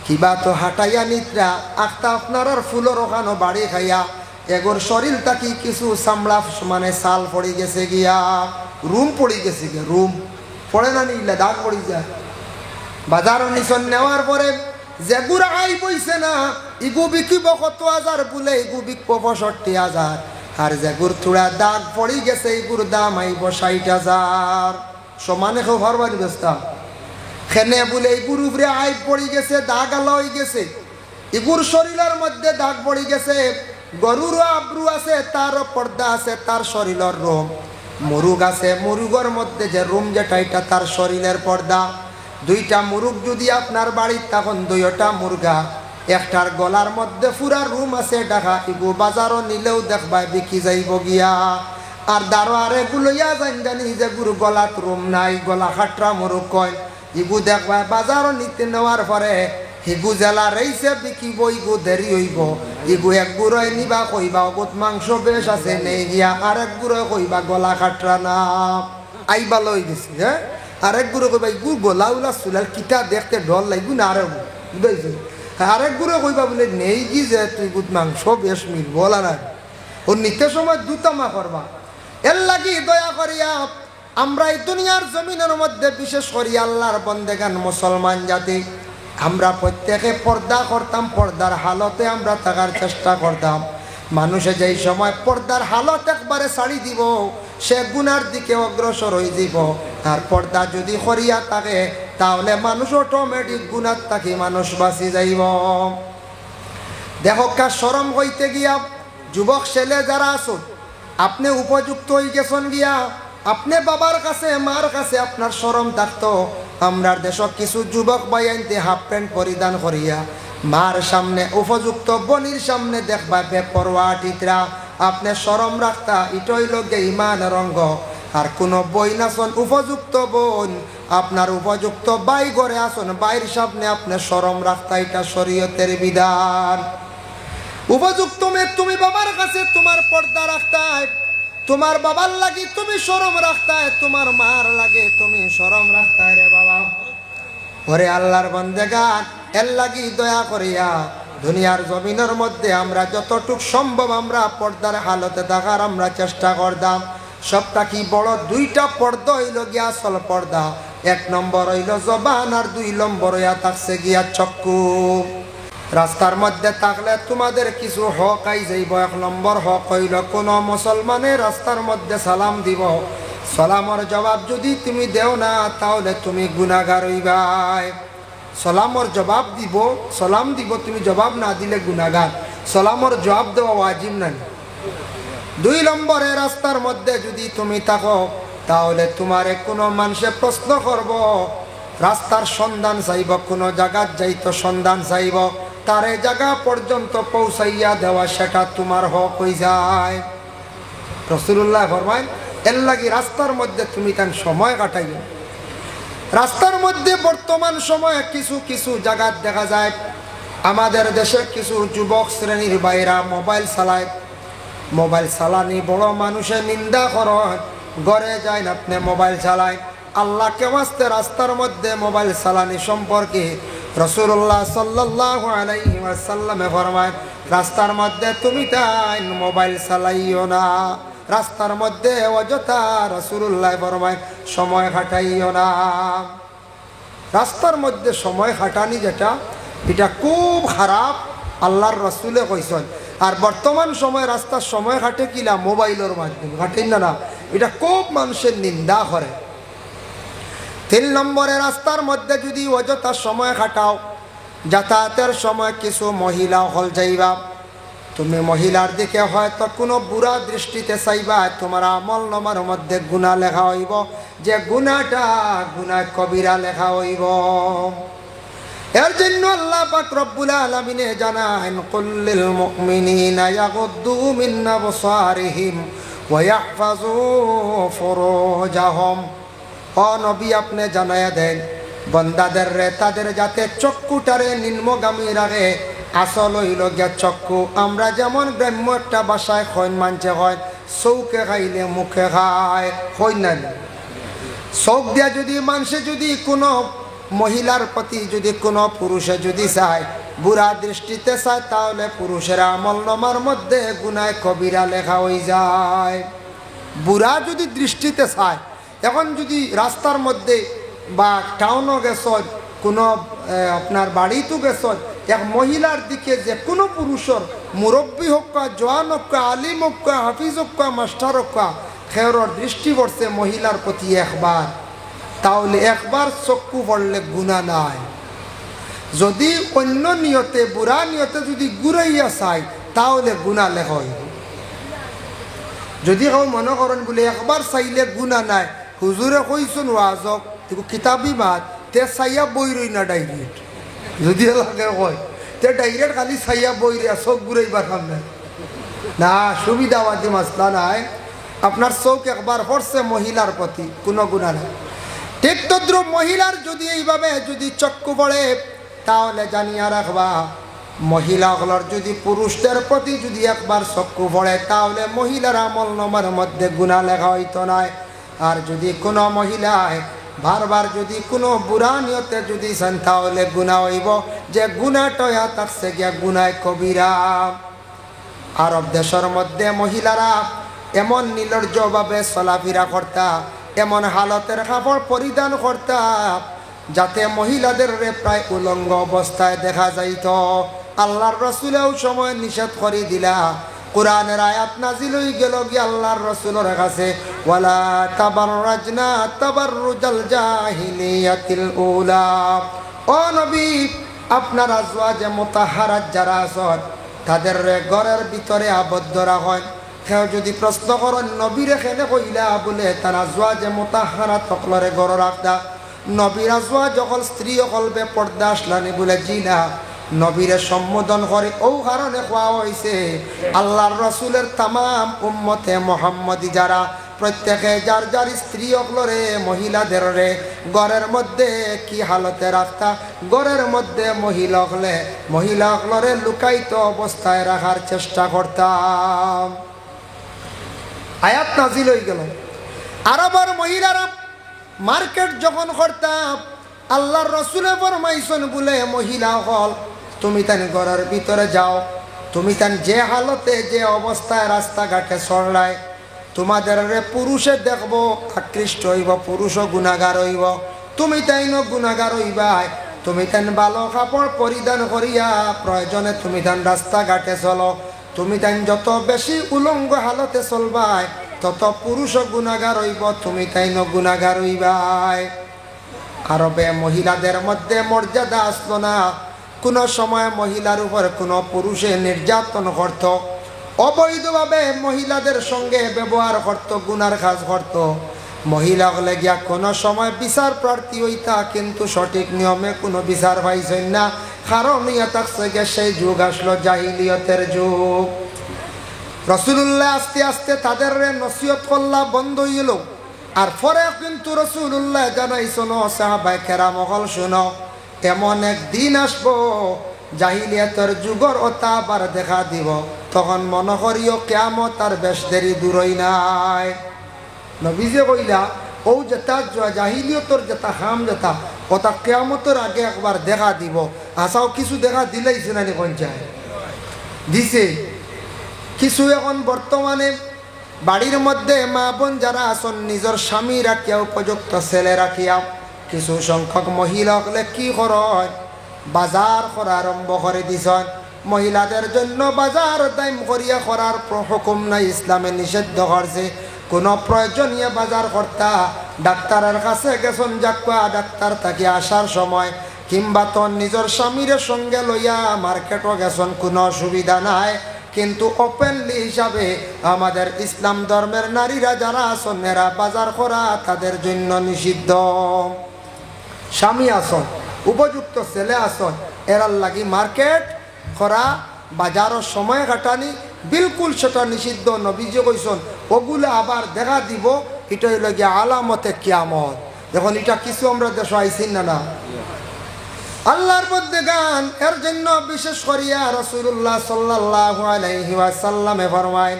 কিবা তো হাঁটাইয়া নিত্রা, আখতা আপনার ফুলের ওখানো বাড়ি খাইয়া এগোর শরীর তাকি কিছু চামড়া মানে সাল পড়ে গেছে গিয়া, রুম পড়ে গেছে গিয়া, রুম পড়ে না নিলে দাগ পড়ে যায়। বাজার নিচন নেওয়ার পরে যেগুর আই বইছে না, ইগু বিকিব কত হাজার বলে, ইগু বিকব 65,000। আর যেগুর থোড়া দাগ পড়ে গেছে ইগুর দাম আইব 60,000। সমানে কেউ ভরবারি ব্যস্তা খেনে বলে ইগুর উপরে আই পড়ে গেছে, দাগ আলা হয়ে গেছে, ইগুর শরীরের মধ্যে দাগ পড়ে গেছে। গরুরও আব্রু আছে, তারও পর্দা আছে, তার শরীরের রোম। মুরুগ আছে, মুরুগের মধ্যে যে রুম যেটা এটা তার শরীরের পর্দা। দুইটা মুরুগ যদি আপনার বাড়ির, তখন দুইটা মুরগা, একটার গলার মধ্যে পুরা রুম আছে ঢাকা, ইগু বাজারও নিলেও দেখবা বিকি যাইব গিয়া। আর দারো আর এগুলোইয়া জানি যে গুরু গলাত রুম নাই, গলা খাটরা মুরুগ কয়, ইগু দেখবা বাজারও নিতে নেওয়ার পরে হিগু জেলা রইছে বিকিব, ইগু দেরি হইব। ইগু এক গুড়োয় নিবা কইবা অগুত মাংস বেশ আছে নেই গিয়া, আর এক গুড়োয় কইবা গলা খাটরা না আইবা লই গেছি। হ্যাঁ, আরেক গুরু কইবা ইগু গোলা উলা চুলাল কিতা দেখতে ডর লাগবো না, আরে বুঝাইছে। আরেক গুরু কইবা বলে নেই কি যে তুই গুত মাংস বেশ মিল বলা না, ও নিতে সময় দুতামা করবা। এর লাগি দয়া করিয়া আমরা এই দুনিয়ার জমিনের মধ্যে বিশেষ করি আল্লাহর বন্দেগান মুসলমান জাতি, আমরা প্রত্যেকে পর্দা করতাম, পর্দার হালতে আমরা থাকার চেষ্টা করতাম। মানুষে যেই সময় পর্দার হালত একবারে ছাড়ি দিব, সে গুনার দিকে অগ্রসর হয়ে যাব। আর পর্দা যদি করিয়া থাকে তাহলে মানুষ অটোমেটিক গুনার থাকি মানুষ বাঁচি যাইব। দেখো কা শরম হইতে গিয়া যুবক ছেলে যারা আছো, আপনি উপযুক্ত হয়ে গেছেন গিয়া, আপনি বাবার কাছে মার কাছে আপনার শরম থাকতো। আমরা দেশ কিছু যুবক ভাই আনতে হাফ প্যান্ট পরিধান করিয়া মার সামনে, উপযুক্ত বনির সামনে দেখবা বেপরোয়া টিতরা, আপনি শরম রাখতা, ইটই লগে ইমানের অঙ্গ। আর কোনো বই নাচন উপযুক্ত বোন, আপনার উপযুক্ত বাই ঘরে আসন, বাইর সামনে আপনি শরম রাখতা, এটা শরীয়তের বিধান। উপযুক্ত মেয়ে তুমি বাবার কাছে তোমার পর্দা রাখতায়, তোমার বাবার লাগি তুমি শরম রাখতায়, তোমার মার লাগে তুমি শরম রাখতায় রে বাবা। ওরে আল্লাহর বান্দেগান, এর লাগি দয়া করিয়া দুনিয়ার জমিনের মধ্যে আমরা যতটুক সম্ভব আমরা পর্দার হালতে থাকার আমরা চেষ্টা করতাম। সবটা কি বড় দুইটা পর্দা হইল গিয়া আসল পর্দা। এক নম্বর হইল জবান, আর 2 নম্বর হইয়া থাকছে গিয়া চক্ষু। রাস্তার মধ্যে থাকলে তোমাদের কিছু হক আই যাইব। 1 নম্বর হক হইল কোন মুসলমানের রাস্তার মধ্যে সালাম দিব, সালামর জবাব যদি তুমি দেও না তাহলে তুমি গুনাহগার হইবাই। সালামর জবাব দিব, সালাম দিব, তুমি জবাব না দিলে গুনাহগার। সালামর জবাব দেওয়া ওয়াজিব নাই। 2 নম্বরে রাস্তার মধ্যে যদি তুমি থাকো তাহলে তোমারে কোনো মানুষে প্রশ্ন করব, রাস্তার সন্ধান চাইব, কোনো জায়গা যাইতো সন্ধান চাইব, তার এই জায়গা পর্যন্ত পৌঁছাইয়া দেওয়া সেটা তোমার হক হয়ে যায়। রাসূলুল্লাহ ফরমায় এর লাগি রাস্তার মধ্যে তুমি কেন সময় কাটাইবে। রাস্তার মধ্যে বর্তমান সময়ে কিছু কিছু জায়গা দেখা যায় আমাদের দেশের কিছু যুবক শ্রেণীর বাইরা মোবাইল চালায়। মোবাইল চালানি বড় মানুষের নিন্দা করেন, ঘরে যায় না আপনি মোবাইল চালায়। আল্লাহকে ওয়াস্তে রাস্তার মধ্যে মোবাইল চালানি সম্পর্কে রাসূলুল্লাহ সাল্লাল্লাহু আলাইহি ওয়াসাল্লাম ফরমায়, রাস্তার মধ্যে তুমি তাই মোবাইল চালাইও না, রাস্তার মধ্যে অযথা রাসূলুল্লাহ ফরমায় সময় কাটাইও না। রাস্তার মধ্যে সময় কাটানি যেটা এটা খুব খারাপ আল্লাহর রসুলে কইছেন। আর বর্তমান সময় রাস্তার সময় কাটে কিলা মোবাইলের মাধ্যমে কাটেন না, এটা খুব মানুষের নিন্দা করে। 3 নম্বরে রাস্তার মধ্যে যদি অযথা সময় কাটাও, যাতায়াতের সময় কিছু মহিলা হল যাইবা, তুমি মহিলার দিকে হয়তো কোনো বুড়া দৃষ্টিতে চাইবা, তোমার আমল নামার মধ্যে গুনাহ লেখা হইব, যে গুনাহটা গুনাহ কবিরা লেখা হইব। এর জন্য আল্লাহ পাক রব্বুল আলামিন জানান কুল্লিল মুমিনিনা ইয়াগুদ্দু মিন আবসারিহিম ওয়া ইয়াহফাযু ফুরুজাহুম। ও নবী আপনি জানায়া দেন বান্দাদের রে তাদের যাতে চক্ষুটারে নিম্নগামী রাখে। আসল হইল গিয়া চক্ষু আমরা যেমন গ্রাম্য একটা বাসায় খৈন মানছে হয়, চৌকে খাইলে মুখে খায়, হয় না? চোখ দিয়া যদি মানুষে যদি কোনো মহিলার প্রতি যদি কোনো পুরুষে যদি চায়, বুড়া দৃষ্টিতে চায়, তাহলে পুরুষের আমল নামার মধ্যে গুনাহ কবিরা লেখা হয়ে যায়। বুড়া যদি দৃষ্টিতে চায়, এখন যদি রাস্তার মধ্যে বা টাউনও গেছ, কোনো আপনার বাড়িতেও গেছ, এক মহিলার দিকে যে কোনো পুরুষের মুরব্বী হোক, জওয়ান হোক, আলিম হোক, হাফিজ হোক, মাস্টার হোক, খেয়রর দৃষ্টি পড়ছে মহিলার প্রতি একবার, তাহলে একবার চক্ষু পড়লে গুনাহ নাই। যদি অন্য নিয়তে বুড়া নিয়তে যদি ঘুরাইয়া চাই, তাহলে গুনাহ লেখা হইব। যদি কেউ মনে করেন বলে একবার চাইলে গুনাহ নাই, হুজুরে কইছেন ওয়াজক কিতাবি মাত, তে চাইয়া বই রই না ডাইরেক্ট, যদি লাগে কয় তে ডাইরেক্ট খালি চাইয়া বই রে চোখ ঘুরাইবার কাম নাই না, সুবিধাবাদী মাসলা নাই। আপনার চোখ একবার পড়ছে মহিলার প্রতি, কোনো গুনাহ নাই। ঠিক তদ্রুপ মহিলার যদি এইভাবে যদি চক্ষু পড়ে, তাহলে জানিয়া রাখবা মহিলাগুলোর যদি পুরুষদের প্রতি যদি একবার চক্ষু পড়ে, তাহলে মহিলার আমল নামার মধ্যে গুনাহ লেখা হইতো না। আর যদি কোনো মহিলায় বারবার যদি কোনো বুড়া নিয়তে যদি চান, তাহলে গুনাহ হইব, যে গুনাহটা থাকছে গিয়া গুনাহ কবিরা। আরব দেশের মধ্যে মহিলারা এমন নির্লজ্জভাবে চলাফেরা করতা, এমন হালতের কাপড় পরিধান করতা, যাতে মহিলাদের প্রায় উলঙ্গ অবস্থায় দেখা যাইত। আল্লাহর রসুলেও সময় নিষেধ করে দিলা। কোরআনের আয়াত নাজিল হয়ে গেল গিয়ে আল্লাহর রসুলের কাছে, ওয়ালা তাবাররাজনা তাবাররুজাল জাহিলিয়াতিল উলা। ও নবী, আপনার আজওয়াজে মুতাহহারাত যারা আছেন, তাদের ঘরের ভিতরে আবদ্ধ রাখেন। কেউ যদি প্রশ্ন করেন নবীরে কেনে কইলা, বলে তার আজওয়াজে মুতাহহারাত সকলরে ঘর রাখতা। নবীর আজওয়াজ যখন স্ত্রী অকলবে পর্দা আসলানি, বলে জি না, নবীরে সম্বোধন করে ও কারণে কোয়া হয়েছে আল্লাহর রসুলের তামাম উম্মতে মোহাম্মদী যারা প্রত্যেকে যার যার স্ত্রী অকলরে মহিলাদের রে ঘরের মধ্যে কি হালতে রাখতা, ঘরের মধ্যে মহিলা অকলরে লুকায়িত অবস্থায় রাখার চেষ্টা করতাম। আয়াত নাজিল হয়ে গেল। আরবের মহিলারা মার্কেট যখন করতাম, আল্লাহর রসুলে ফরমাইছেন বলে মহিলা হল তুমি তান ঘরের ভিতরে যাও, তুমি তান যে হালতে যে অবস্থায় রাস্তাঘাটে চড়লাই, তোমাদের পুরুষে দেখবো আকৃষ্ট হইব, পুরুষও গুনাহগার হইব, তুমি তাইন গুনাহগার হইবাই। তুমি তান ভালো কাপড় পরিধান করিয়া প্রয়োজনে তুমি তান রাস্তাঘাটে চলো, তুমি তান যত বেশি উলঙ্গ হালতে চলবাই, তত পুরুষও গুনাহগার হইব, তুমি তাইন গুনাহগার হইবাই। আরবে মহিলাদের মধ্যে মর্যাদা আসলো না। কোনো সময় মহিলার উপর কোনো পুরুষে নির্যাতন করত, অবৈধভাবে মহিলাদের সঙ্গে ব্যবহার করত, গুনার কাজ করত। মহিলা হলে গিয়া কোনো সময় বিচার প্রার্থী হইতা, কিন্তু সঠিক নিয়মে কোনো বিচার পাইছেন না। কারণ ইয়া থাকছে গিয়ে সেই যুগ আসলো জাহিলিয়তের যুগ। রাসূলুল্লাহ আস্তে আস্তে তাদের নসিহত করলা বন্ধ হইল। আর পরে কিন্তু রাসূলুল্লাহ জানাইছেন, সাহাবায়ে কেরাম হল শুনো, এমন একদিন আসবো জাহিলিয়াতের যুগর ওটা আবার দেখা দিব, তখন মনে করিও কিয়ামত আর বেশ দেরি দূরই নাই। নবীজি কইলা ও যেটা জাহিলিয়তের যেটা হাম যেটা ওটা কিয়ামতের আগে একবার দেখা দিব। আসাও কিছু দেখা দিলেইছে না কোন যায় দিছে কিছু। এখন বর্তমানে বাড়ির মধ্যে মা বোন যারা আসন নিজের স্বামী রাখিয়া উপযুক্ত ছেলে রাখিয়া কিছু সংখ্যক মহিলা হলে কি করেন, বাজার করা আরম্ভ করে দিছেন। মহিলাদের জন্য বাজার দাম করিয়া করার হুকুম নাই, ইসলামে নিষিদ্ধ করছে। কোনো প্রয়োজনীয় বাজার কর্তা ডাক্তারের কাছে গেছেন, যাক্কা ডাক্তার তাকে আসার সময় কিংবা তোর নিজের স্বামীর সঙ্গে লইয়া মার্কেটও গেছেন, কোনো অসুবিধা নাই। কিন্তু ওপেনলি হিসাবে আমাদের ইসলাম ধর্মের নারীরা যারা আছেন এরা বাজার করা তাদের জন্য নিষিদ্ধ। স্বামী আসন, উপযুক্ত ছেলে আসন, এরার লাগি মার্কেট করা, বাজারের সময় কাটানি বিলকুল সেটা নিষিদ্ধ। নবীজি কইছেন ওগুলো আবার দেখা দিব, এটা হইল গিয়ে আলামতে কিয়ামত। দেখুন এটা কিছু আমরা দেশ আইসি না আল্লাহর মধ্যে গান। এর জন্য বিশেষ করিয়া রাসূলুল্লাহ সাল্লাল্লাহু আলাইহি ওয়াসাল্লামে ফরমায়,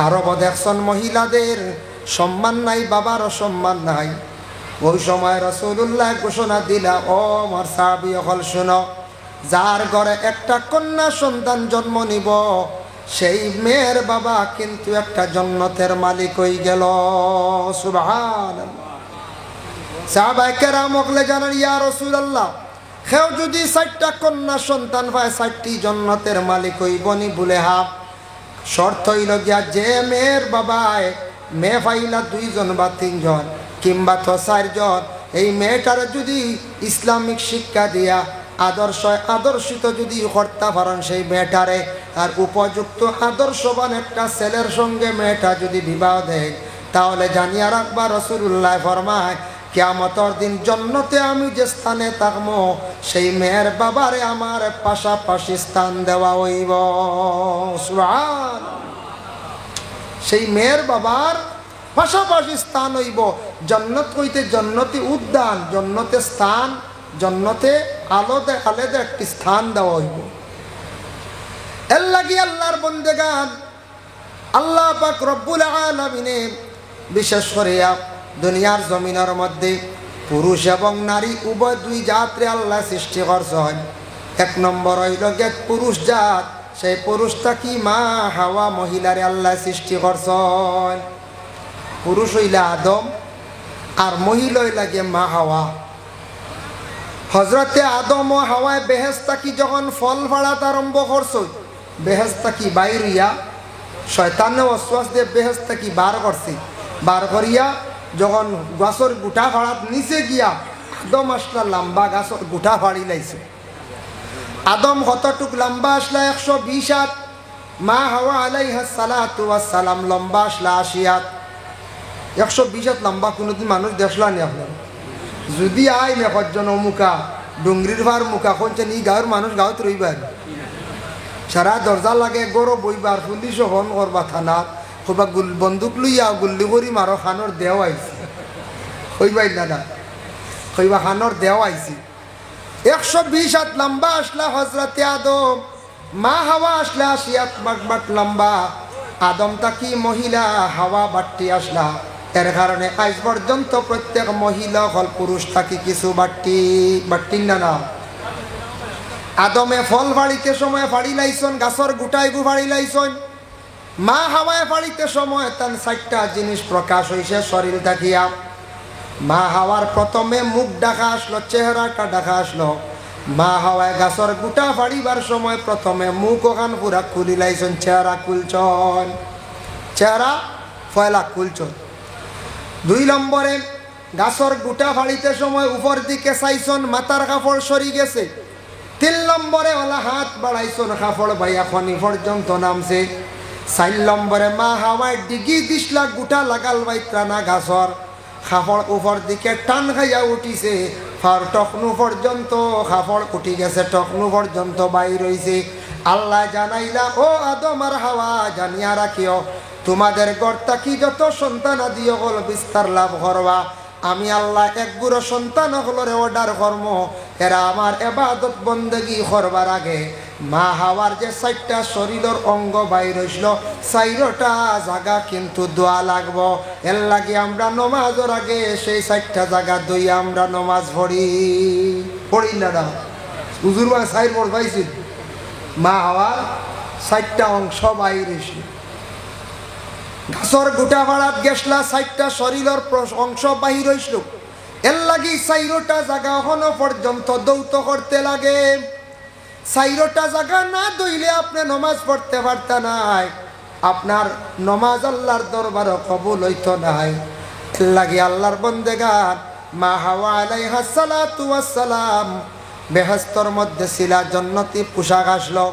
আরব দেখছেন মহিলাদের সম্মান নাই, বাবারও সম্মান নাই। ওই সময় রাসূলুল্লাহ ঘোষণা দিলা, ও আমার সাহাবী হল শুনো, যার ঘরে একটা কন্যা সন্তান জন্ম নিব সেই মেয়ের বাবা কিন্তু একটা জান্নাতের মালিক হয়ে গেল। সুবহানাল্লাহ। সাহাবায়ে কেরাম বলে জানেন, ইয়া রাসূলুল্লাহ, কেউ যদি 4টা কন্যা সন্তান পায় 4টি জান্নাতের মালিক হইবনি বলে হা। শর্ত হইল গিয়া যে মেয়ের বাবায় মেয়ে পাইলা 2 জন বা 3 জন কিংবা তো 4 জন, এই মেয়েটার যদি ইসলামিক শিক্ষা দিয়া আদর্শিত যদি করতে পারেন সেই মেয়েটারে, আর উপযুক্ত আদর্শবান একটা ছেলের সঙ্গে মেয়েটা যদি বিবাহ দেয়, তাহলে জানিয়া রাখবা রাসূলুল্লাহ ফরমায় কিয়ামতের দিন জান্নাতে আমি যে স্থানে থাকবো সেই মেয়ের বাবারে আমার পাশাপাশি স্থান দেওয়া হইব। সুবহানাল্লাহ। সেই মেয়ের বাবার পাশাপাশি স্থান হইব। জান্নাত হইতে জান্নাতি উদ্যান, জান্নাতে স্থান, জান্নাতে আলাদা আলাদা একটি স্থান দেওয়া হইব। এর লাগি আল্লাহর বন্দেগান আল্লাহ পাক রব্বুল আলামিনে বিশেষ করে দুনিয়ার জমিনের মধ্যে পুরুষ এবং নারী উভয় 2 জাতরে আল্লাহ সৃষ্টি করছেন। 1 নম্বর হইল গে পুরুষ জাত, সেই পুরুষটা কি মা হাওয়া মহিলারে আল্লাহ সৃষ্টি করছেন। পুরুষ হইলে আদম আর মহিলা হইলা গে মা হাওয়া। হজরতে আদম ও হাওয়ায় বেহেশতা কি যখন ফল ফাড়াতে আরম্ভ করছ, বেহেশতা কি বাইর হইয়া শয়তানে ওয়াসওয়াস দিয়ে বেহেশতা কি বার করছে। বার করিয়া যখন গাছর গুঠা ফাড়াত নিচে গিয়া আদম আসলা লম্বা গাছর গুঠা ফাড়ি লাইছে। আদম কতটুক লম্বা আসলা 120 হাত, মা হাওয়া আলাইহা সালাতু ওয়াস সালাম লম্বা আসলা 80 হাত। 120 হাত লম্বা কোনোদিন মানুষ দেখলা নি আপনার? যদি আই মেকজন মুখা ডুংরির ভার মুখা কোনছেন ই গাঁয়ের মানুষ গাঁত রইবার, সারা দরজা লাগে গরো বইবার, পুলিশ ফোন করবা থানাত, কবা বন্দুক লইয়া গুল্লি করি মারো খানোর দেও আইছি, কইবাই দাদা কইবা খানোর দেও আইছি। 120 হাত লম্বা আসলা হজরতে আদম, মা হাওয়া আসলা 80 হাত বাট লম্বা। আদমটা কি মহিলা, হাওয়া বাট্টি আসলা। এর কারণে আজ পর্যন্ত প্রত্যেক মহিলা হল পুরুষ থাকি কিছু বাট্টি না। আদমে ফল ফাড়িতে সময় ফাড়ি লাইছন, গাছর গুটাই গু ফাড়ি লাইছন। মা হাওয়ায় ফাড়িতে সময় তার 4টা জিনিস প্রকাশ হইছে শরীর থাকিয়া। মা হাওয়ার প্রথমে মুখ ডাকা আসলো, চেহারাটা ডাকা আসলো। মা হাওয়ায় গাছর গুটা ফাড়িবার সময় প্রথমে মুখ ওখান পুরা খুলি লাইছন, চেহারা খুলছন, চেহারা ফয়লা খুলছন। 2 নম্বরে গাছর গুটা ফাড়িতে সময় উপর দিকে চাইছন, মাথার কাপড় সরি গেছে। 3 নম্বরে ওলা হাত বাড়াইছন, কাপড় বাইয়া খনি পর্যন্ত নামছে। 4 নম্বরে মা হাওয়ায় ডিগি দিসলা গুটা লাগাল বাইত্রা না গাছর, কাপড় উপর দিকে টান খাইয়া উঠিছে, ফার টকনু পর্যন্ত কাপড় উঠি গেছে, টকনু পর্যন্ত বাইর হইছে। আল্লাহ জানাইলা, ও আদম আর হাওয়া জানিয়া রাখিও, তোমাদের গড়টা কি যত সন্তান আদি হল বিস্তার লাভ করবা, আমি আল্লাহ এক বুড়ো সন্তান হলরে অর্ডার কর্ম, এরা আমার ইবাদত বন্দেগী করবার আগে মা হাওয়ার যে 4টা শরীরের অঙ্গ বাইর হইছিল 4টা জায়গা কিন্তু দোয়া লাগবো। এর লাগে আমরা নমাজের আগে সেই 4টা জায়গা দই আমরা নমাজ পড়ি না। হুজুর মা 4 পড় পাইছিল, মা হাওয়ার 4টা অংশ বাইর হইছিল। গাছর গুটা ভাড়াত গেছলা 4টা শরীরের অংশ বাহির হইছিল। এর লাগি চাইরোটা জায়গা এখনো পর্যন্ত দৌত করতে লাগে। চাইরোটা জায়গা না দইলে আপনি নমাজ পড়তে পারতে নাই, আপনার নমাজ আল্লাহর দরবারও কবুল হইতো নাই। এর লাগি আল্লাহর বন্দেগান মা হাওয়া আলাইহা সালাতু ওয়াসসালাম বেহেশতর মধ্যে ছিলা, জন্নতি পোশাক আসলো,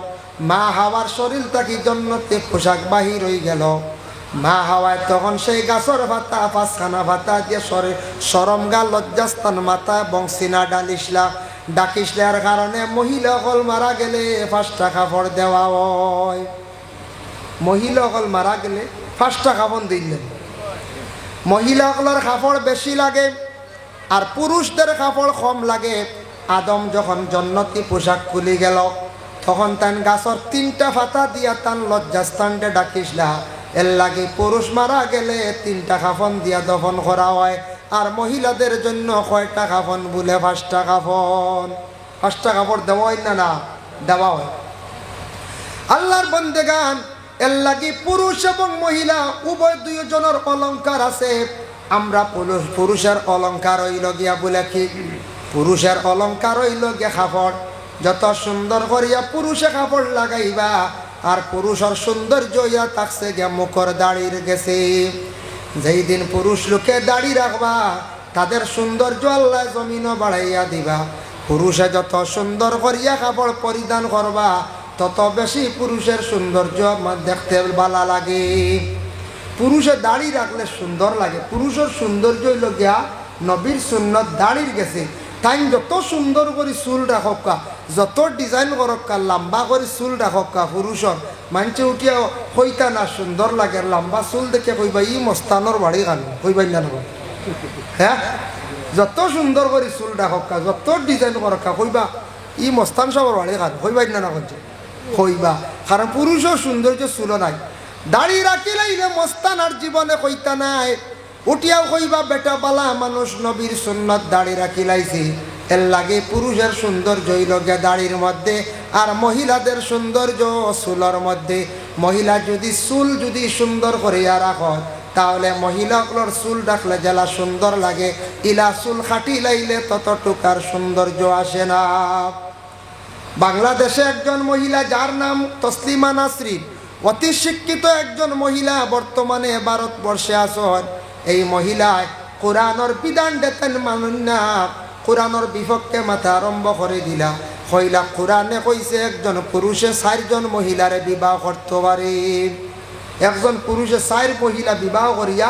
মা হাওয়ার শরীর থাকি জন্নতি পোশাক বাহির হয়ে গেল। মা হাওয়ায় তখন সেই গাছর ভাতা পাঁচখানা ভাতা দিয়ে সরম গা লজ্জাস্থান মাথা এবং সিনা ডাকিসলার কারণে মহিলা অকল মারা গেলে 5 টাকা কাপড় দেওয়া হয়। মহিলা অকল মারা গেলে 5 টাকা কাপড় দিলেন। মহিলা অকলের কাপড় বেশি লাগে আর পুরুষদের কাপড় কম লাগে। আদম যখন জন্নতি পোশাক খুলি গেল তখন তান গাছর 3টা ফাতা দিয়া তান লজ্জাস্থানটা ডাকিসলা। এর লাগে পুরুষ মারা গেলে 3টা কাফন দিয়া দফন করা হয়, আর মহিলাদের জন্য কয়টা কাফন বলে 5টা কাফন। 5টা কাপড় দেওয়া হয় না, না দেওয়া হয়। আল্লাহর বন্দেগান এর লাগে পুরুষ এবং মহিলা উভয় দুইজনের অলংকার আছে। আমরা পুরুষের অলংকার হইল গিয়া বলে কি, পুরুষের অলংকার হইল গিয়া কাপড়। যত সুন্দর করিয়া পুরুষে কাপড় লাগাইবা আর পুরুষের সৌন্দর্য ইয়া থাকছে গিয়া মুখর দাড়ির গেছে। যেই দিন পুরুষ লোকে দাড়ি রাখবা তাদের সৌন্দর্য আল্লাহ জমিনও বাড়াইয়া দিবা। পুরুষে যত সুন্দর করিয়া কাপড় পরিধান করবা তত বেশি পুরুষের সৌন্দর্য দেখতে ভালো লাগে। পুরুষে দাড়ি রাখলে সুন্দর লাগে। পুরুষের সৌন্দর্য হইল গিয়া নবীর সুন্নত দাড়ির গেছে। তাই যত সুন্দর করে চুল রাখক্কা, যত ডিজাইন করক্কা, লম্বা করে চুল রাখক্কা পুরুষর মানুষে উঠিয়া কইতা না সুন্দর লাগে। লম্বা চুল দেখে কইবা ই মস্তানোর বাড়ি গান কইবাই না, হ্যাঁ। যত সুন্দর করে চুল রাখক্কা, যত ডিজাইন করক্কা কইবা ই মস্তান সবার বাড়ি গান কইবাই না কইছে কইবা। কারণ পুরুষের সৌন্দর্য চুল নাই। দাড়ি রাখিলে মস্তান আর জীবনে কইতা নাই। উঠিয়াও কইবা বেটা বালা মানুষ নবীর সুন্নত দাড়ি রাখি লাইছি। এর লাগে পুরুষের সৌন্দর্য হইল গে দাড়ির মধ্যে আর মহিলাদের সৌন্দর্য চুলের মধ্যে। মহিলা যদি চুল যদি সুন্দর করিয়া রাখ তাহলে মহিলাগুলোর চুল রাখলে জেলা সুন্দর লাগে। ইলা চুল খাটি লাইলে ততটুকার সৌন্দর্য আসে না। বাংলাদেশে একজন মহিলা যার নাম তসলিমা নাসরিন, অতি শিক্ষিত একজন মহিলা, বর্তমানে ভারতবর্ষে আসন। এই মহিলায় কোরআনের বিধান দেতেন মানুন না, কোরআনের বিপক্ষে মাথা আরম্ভ করে দিলা। কইলা কোরআনে কইছে একজন পুরুষে 4 জন মহিলারে বিবাহ করতে পারে। একজন পুরুষে 4 মহিলা বিবাহ করিয়া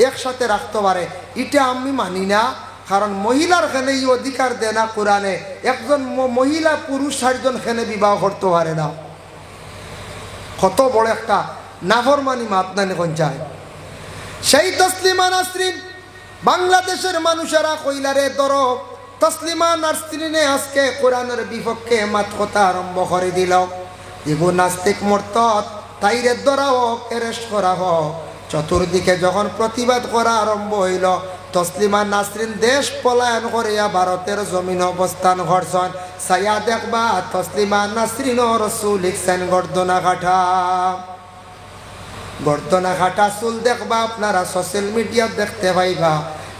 একসাথে রাখতে পারে। এটা আমি মানি না, কারণ মহিলার খেনে এই অধিকার দেয় না কোরআনে। একজন মহিলা পুরুষ 4 জন খেনে বিবাহ করতে পারে না। কত বড় একটা নাফরমানি মাতনানি কোন চায়। সেই তসলিমা নাসরিন বাংলাদেশের মানুষেরা কইলারে ধরো তসলিমা নাসরিনে আজকে কোরআনের বিপক্ষে মাত কথা আরম্ভ করে দিল। এগো নাস্তিক মুরতাদ তাইরে ধরা হোক, অ্যারেস্ট করা হোক। চতুর্দিকে যখন প্রতিবাদ করা আরম্ভ হইল তসলিমা নাসরিন দেশ পলায়ন করিয়া ভারতের জমিন অবস্থান করছেন। সাইয়া দেখবা তসলিমা নাসরিন রসুল লিখছেন গর্দনা কাঠা। গর্দনা খাটা চুল দেখবা আপনারা সোশ্যাল মিডিয়া দেখতে পাইবা।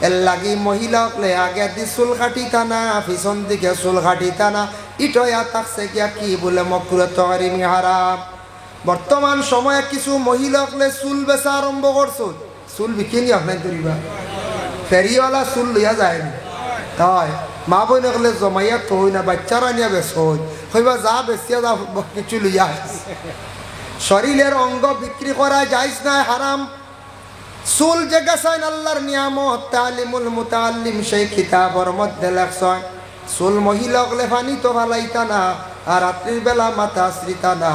এর লাগি মহিলা হলে আগে দি চুল কাটিতা না, পিছন দিকে চুল কাটিতা না। ইটয়া থাকছে গিয়া কি বলে মকরুহ তাহরিমি হারাম। বর্তমান সময়ে কিছু মহিলা হলে চুল বেচা আরম্ভ করছো। চুল বিকিনি আপনার ধরিবা ফেরিওয়ালা চুল লইয়া যায়নি। তাই মা বোন হলে জমাইয়া তো হই না, বাচ্চারা নিয়ে বেচ হই হইবা যা বেচিয়া যা কিছু লইয়া আসে। শরীরের অঙ্গ বিক্রি করা যাইজ না, হারাম। চুল যে গেছেন আল্লাহর নিয়ামত, তালিমুল মুতাআল্লিম সেই কিতাবর মধ্যে লেখছেন চুল মহিলা হলে ফানি তো ভালাইতা না আর রাত্রির বেলা মাথা আশ্রিতা না।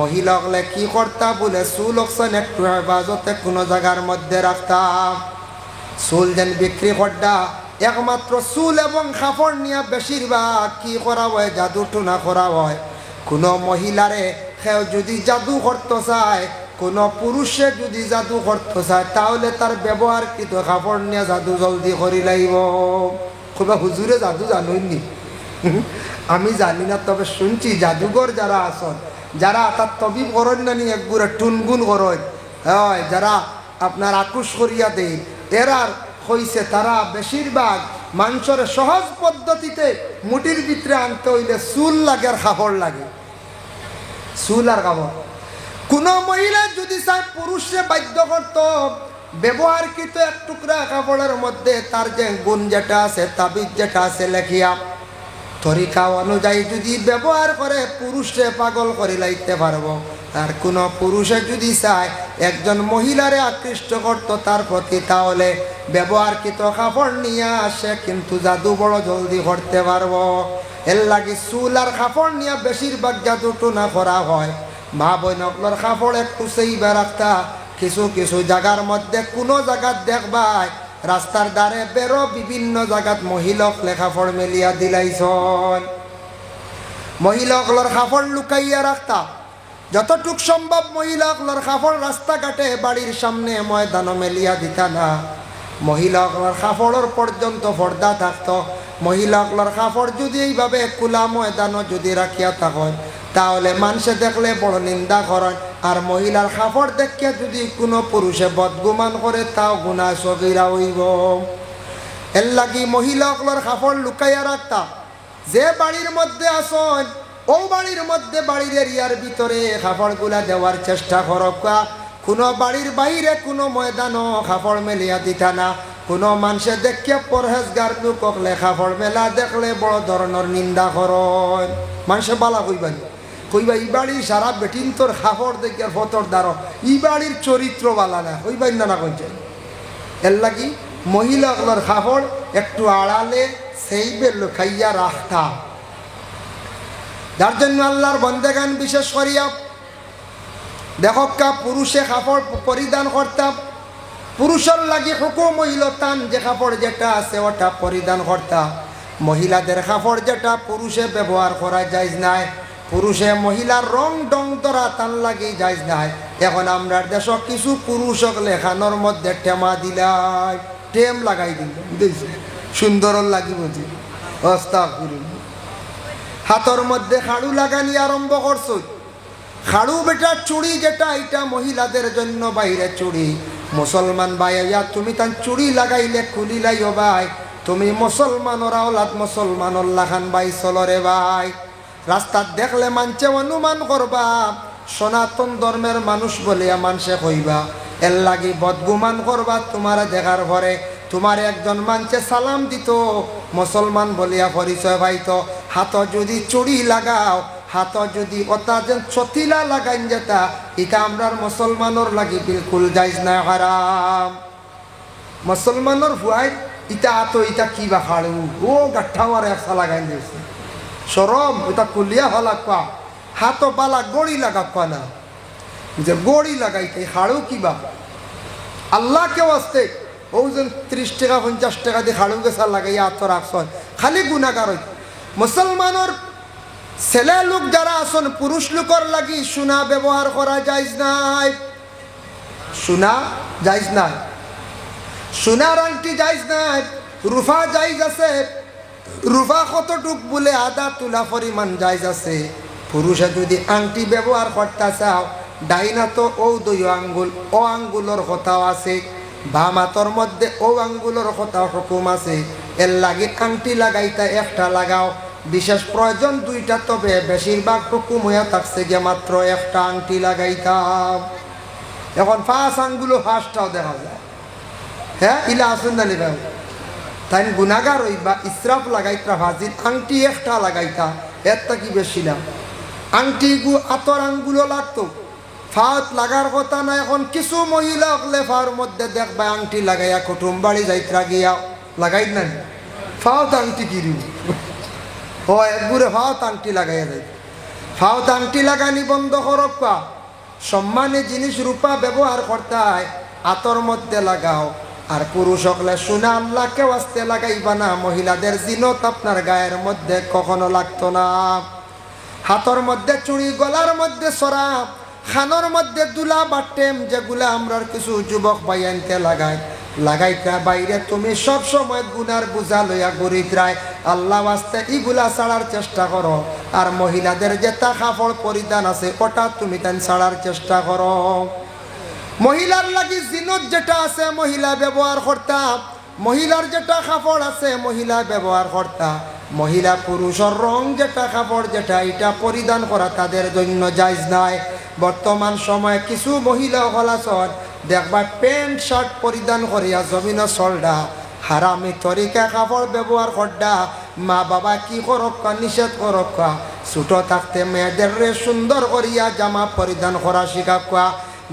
মহিলা হলে কি করতা বলে চুল হচ্ছেন একটু হেফাজতে কোনো জায়গার মধ্যে রাখতাম। চুল যেন বিক্রি করডা একমাত্র চুল এবং কাপড় নিয়ে বেশিরভাগ কি করা হয়, জাদু টুনা করা হয়। কোনো মহিলারে কেউ যদি জাদু করতে চায়, কোনো পুরুষে যদি জাদু করতে চায় তাহলে তার ব্যবহারকৃত কাপড় নিয়ে জাদু জলদি করি লাগব। খুবা হুজুরে জাদু জানুননি? আমি জানি না, তবে শুনছি জাদুঘর যারা আসন, যারা তার তবিব করেন না নি একগুড়ে টুনগুন করেন, হয় যারা আপনার আকুশ করিয়া দেয়, এরার হইছে তারা বেশিরভাগ মানুষের সহজ পদ্ধতিতে মুটির ভিতরে আনতে হইলে চুল লাগে আর কাপড় লাগে, চুল আর কাপড়। কোন মহিলা যদি চায় পুরুষে বাধ্য করত ব্যবহারকৃত এক টুকরা কাপড়ের মধ্যে তার যে গুণ যেটা আছে, তাবিজ যেটা আছে লেখিয়া তরিকা অনুযায়ী যদি ব্যবহার করে পুরুষে পাগল করে লাইতে পারবো। আর কোন পুরুষে যদি চায় একজন মহিলারে আকৃষ্ট করত তার প্রতি, তাহলে ব্যবহারকৃত কাপড় নিয়ে আসে কিন্তু জাদু বড় জলদি করতে পারবো। এর লাগি চুল আর কাপড় নিয়ে বেশিরভাগ জাদুটো না করা হয়। মা বইনকলর কাপড় একটু সেইবা রাখতা, কিছু কিছু জায়গার মধ্যে কোনো জায়গাত দেখবাই রাস্তার দ্বারে বেরো বিভিন্ন জায়গাত মহিলক লেখাপড় মেলিয়া দিলাইছন। মহিলাগুলোর কাপড় লুকাইয়া রাখতা, যতটুক সম্ভব মহিলাগুলোর কাপড় রাস্তাঘাটে বাড়ির সামনে ময়দান মেলিয়া দিতা না। মহিলাগুলোর কাপড়ের পর্যন্ত পর্দা থাকতো। মহিলাগুলোর কাপড় যদি এইভাবে খোলা ময়দানও যদি রাখিয়া থাকেন তাহলে মানুষে দেখলে বড় নিন্দা করেন। আর মহিলার কাপড় দেখিয়া যদি কোনো পুরুষে বদগুমান করে তাও গুনাহ সগীরা হইব। এর লাগি মহিলাগুলোর কাপড় লুকাইয়া রাখতা। যে বাড়ির মধ্যে আসন ও বাড়ির মধ্যে বাড়ির এরিয়ার ভিতরে কাপড়গুলা দেওয়ার চেষ্টা করবা। কোনো বাড়ির বাইরে কোনো ময়দানও কাপড় মেলিয়া দিতা না। কোনো মানুষে দেখিয়া পরহেজগার লোকলে কাপড় মেলা দেখলে বড় ধরনের নিন্দা করেন। মানুষে বালা কইবানি কইবা ই বাড়ির সারা বেটিন তোর কাপড় দেখিয়া ফতর দ্বার ই বাড়ির চরিত্র বালা না কইবাই না কইছে। এর লাগি মহিলাগুলোর কাপড় একটু আড়ালে সেইবে লুকাইয়া রাখতা। যার জন্য আল্লাহর বন্দেগান বিশেষ করিয়া দেখকা পুরুষে কাপড় পরিধান করতাম, পুরুষের লাগি হুকুম হইল তান যে কাপড় যেটা আছে ওটা পরিধান করতাম। মহিলাদের কাপড় যেটা পুরুষে ব্যবহার করা যায় নাই, পুরুষে মহিলার রং ডং ধরা তান লাগি যায় নাই। এখন আমরা দেশ কিছু পুরুষক লেখানোর মধ্যে টেমা দিলাই, টেম লাগাই দিল সুন্দর লাগি বুঝি অস্তা করি। হাতর মধ্যে খাড়ু লাগানি আরম্ভ করছো। খাড়ু বেটা চুড়ি যেটা এটা মহিলাদের জন্য বাইরে চুড়ি। মুসলমান ভাইয়া তুমি তান চুড়ি লাগাইলে খুলিলাই ও ভাই, তুমি মুসলমানরা ওলাদ মুসলমানর লাখান ভাই চলরে ভাই। রাস্তার দেখলে মানছে অনুমান করবা সনাতন ধর্মের মানুষ বলিয়া মানুষে কইবা। এর লাগি বদগুমান করবা তোমার দেখার ঘরে। তোমার একজন মানুষে সালাম দিত মুসলমান বলিয়া পরিচয় পাইতো, হাত যদি চুড়ি লাগাও, হাত যদি ওটা যেন ছতিলা লাগাইন যেতা, এটা আমরার মুসলমানর লাগি বিলকুল যাইজ না, হারাম। মুসলমানর ভুয়াই ইটা আতো ইটা কি বা খাড়ু ও গাঠা মারে একসা লাগাইন দিয়েছে সরম এটা কুলিয়া হলা পা হাত বালা গড়ি লাগা পা না যে গড়ি লাগাইতে খাড়ু কিবা আল্লাহ কেউ আসতে ও যেন 30 টাকা 50 টাকা দিয়ে খাড়ু গেছা লাগাইয়া আত রাখছ খালি গুণাগার হইত। মুসলমানের ছেলে লোক যারা আসন পুরুষ লোকর লাগি সোনা ব্যবহার করা যাইজ নাই, সোনা যাইজ নাই, সোনার আংটি যাইজ নাই, রুফা যাইজ আছে। রুফা কতটুক বলে আধা তুলা পরিমাণ যাইজ আছে। পুরুষে যদি আংটি ব্যবহার করতে চাও ডাইনা তো ও 2 আঙ্গুল ও আঙ্গুলের কথাও আছে, বাম হাতর মধ্যে ও আঙ্গুলের কথাও হুকুম আছে। এর লাগি আংটি লাগাইতে একটা লাগাও, বিশেষ প্রয়োজন 2টা, তবে বেশিরভাগ হুকুম হইয়া থাকছে যে মাত্র একটা আংটি লাগাইতাম। এখন 5 আঙ্গুলও 5টাও দেখা যায়। হ্যাঁ ইলা আসুন না নিবে তাই গুণাগার হইবা ইসরাফ লাগাইতা ভাজির আংটি একটা লাগাইতা এরটা কি বেশি না। আংটি আতর আঙ্গুলও লাগতো, ফাত লাগার কথা না। এখন কিছু মহিলা লেফার মধ্যে দেখবা আংটি লাগাইয়া কুটুম বাড়ি যাইত্রা গিয়া লাগাই না ফাওত আংটি কিরি ও একগুড়ে ফাওত আংটি লাগাইয়া যাই। ফাওত আংটি লাগানি বন্ধ করবা। সম্মানে জিনিস রূপা ব্যবহার করতে হয় আতর মধ্যে লাগাও। আর পুরুষ হকলে সোনা আল্লাহকে ওয়াস্তে লাগাইবা না। মহিলাদের জিনত আপনার গায়ের মধ্যে কখনো লাগতো না। হাতর মধ্যে চুড়ি, গলার মধ্যে সরা, খানোর মধ্যে দুলা বাটেম যেগুলা আমরার কিছু যুবক বাইয়ানতে লাগাইতে বাইরে তুমি সব সময় গুনার বোঝা লইয়া গড়িত্রায় আল্লাহ ওয়াস্তে ইগুলা ছাড়ার চেষ্টা করো। আর মহিলাদের যেটা কাপড় পরিধান আছে ওটা তুমি তাই ছাড়ার চেষ্টা করো। মহিলার লাগি জিনত যেটা আছে মহিলা ব্যবহার করতাম মহিলার যেটা কাপড় আছে মহিলা ব্যবহার করতা, মহিলা পুরুষের রং যেটা কাপড় যেটা এটা পরিধান করা তাদের জন্য জায়েজ নাই। বর্তমান সময়ে কিছু মহিলা হলাচর দেখবা প্যান্ট শার্ট পরিধান করিয়া জমিন চলডা, হারামি তরিকা কাপড় ব্যবহার করডা। মা বাবা কি করক্কা নিষেধ করক্কা, ছোট থাকতে মেয়েদের সুন্দর করিয়া জামা পরিধান করা শিখাক্কা।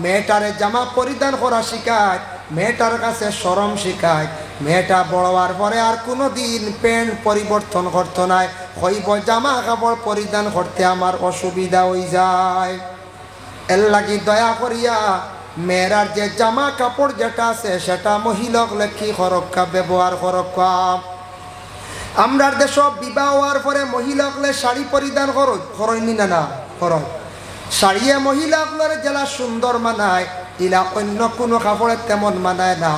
মেয়েটারে জামা পরিধান করা শিখায়, মেয়েটার কাছে শরম শিখায়। মেয়েটা বড় হওয়ার পরে আর কোনো দিন প্যান্ট পরিবর্তন করতো নাই, হইব জামা কাপড় পরিধান করতে আমার অসুবিধা হয়ে যায়। এর লাগি দয়া করিয়া মেয়েরার যে জামা কাপড় যেটা আছে সেটা মহিলাক লেখি করক্কা ব্যবহার করক্কা। আমরা দেশ বিবাহ হওয়ার পরে মহিলাকলে শাড়ি পরিধান করইনি না না করো, শাড়িয়ে মহিলাগুলোর জেলা সুন্দর মানায়, ইলা অন্য কোনো কাপড়ের তেমন মানায় না।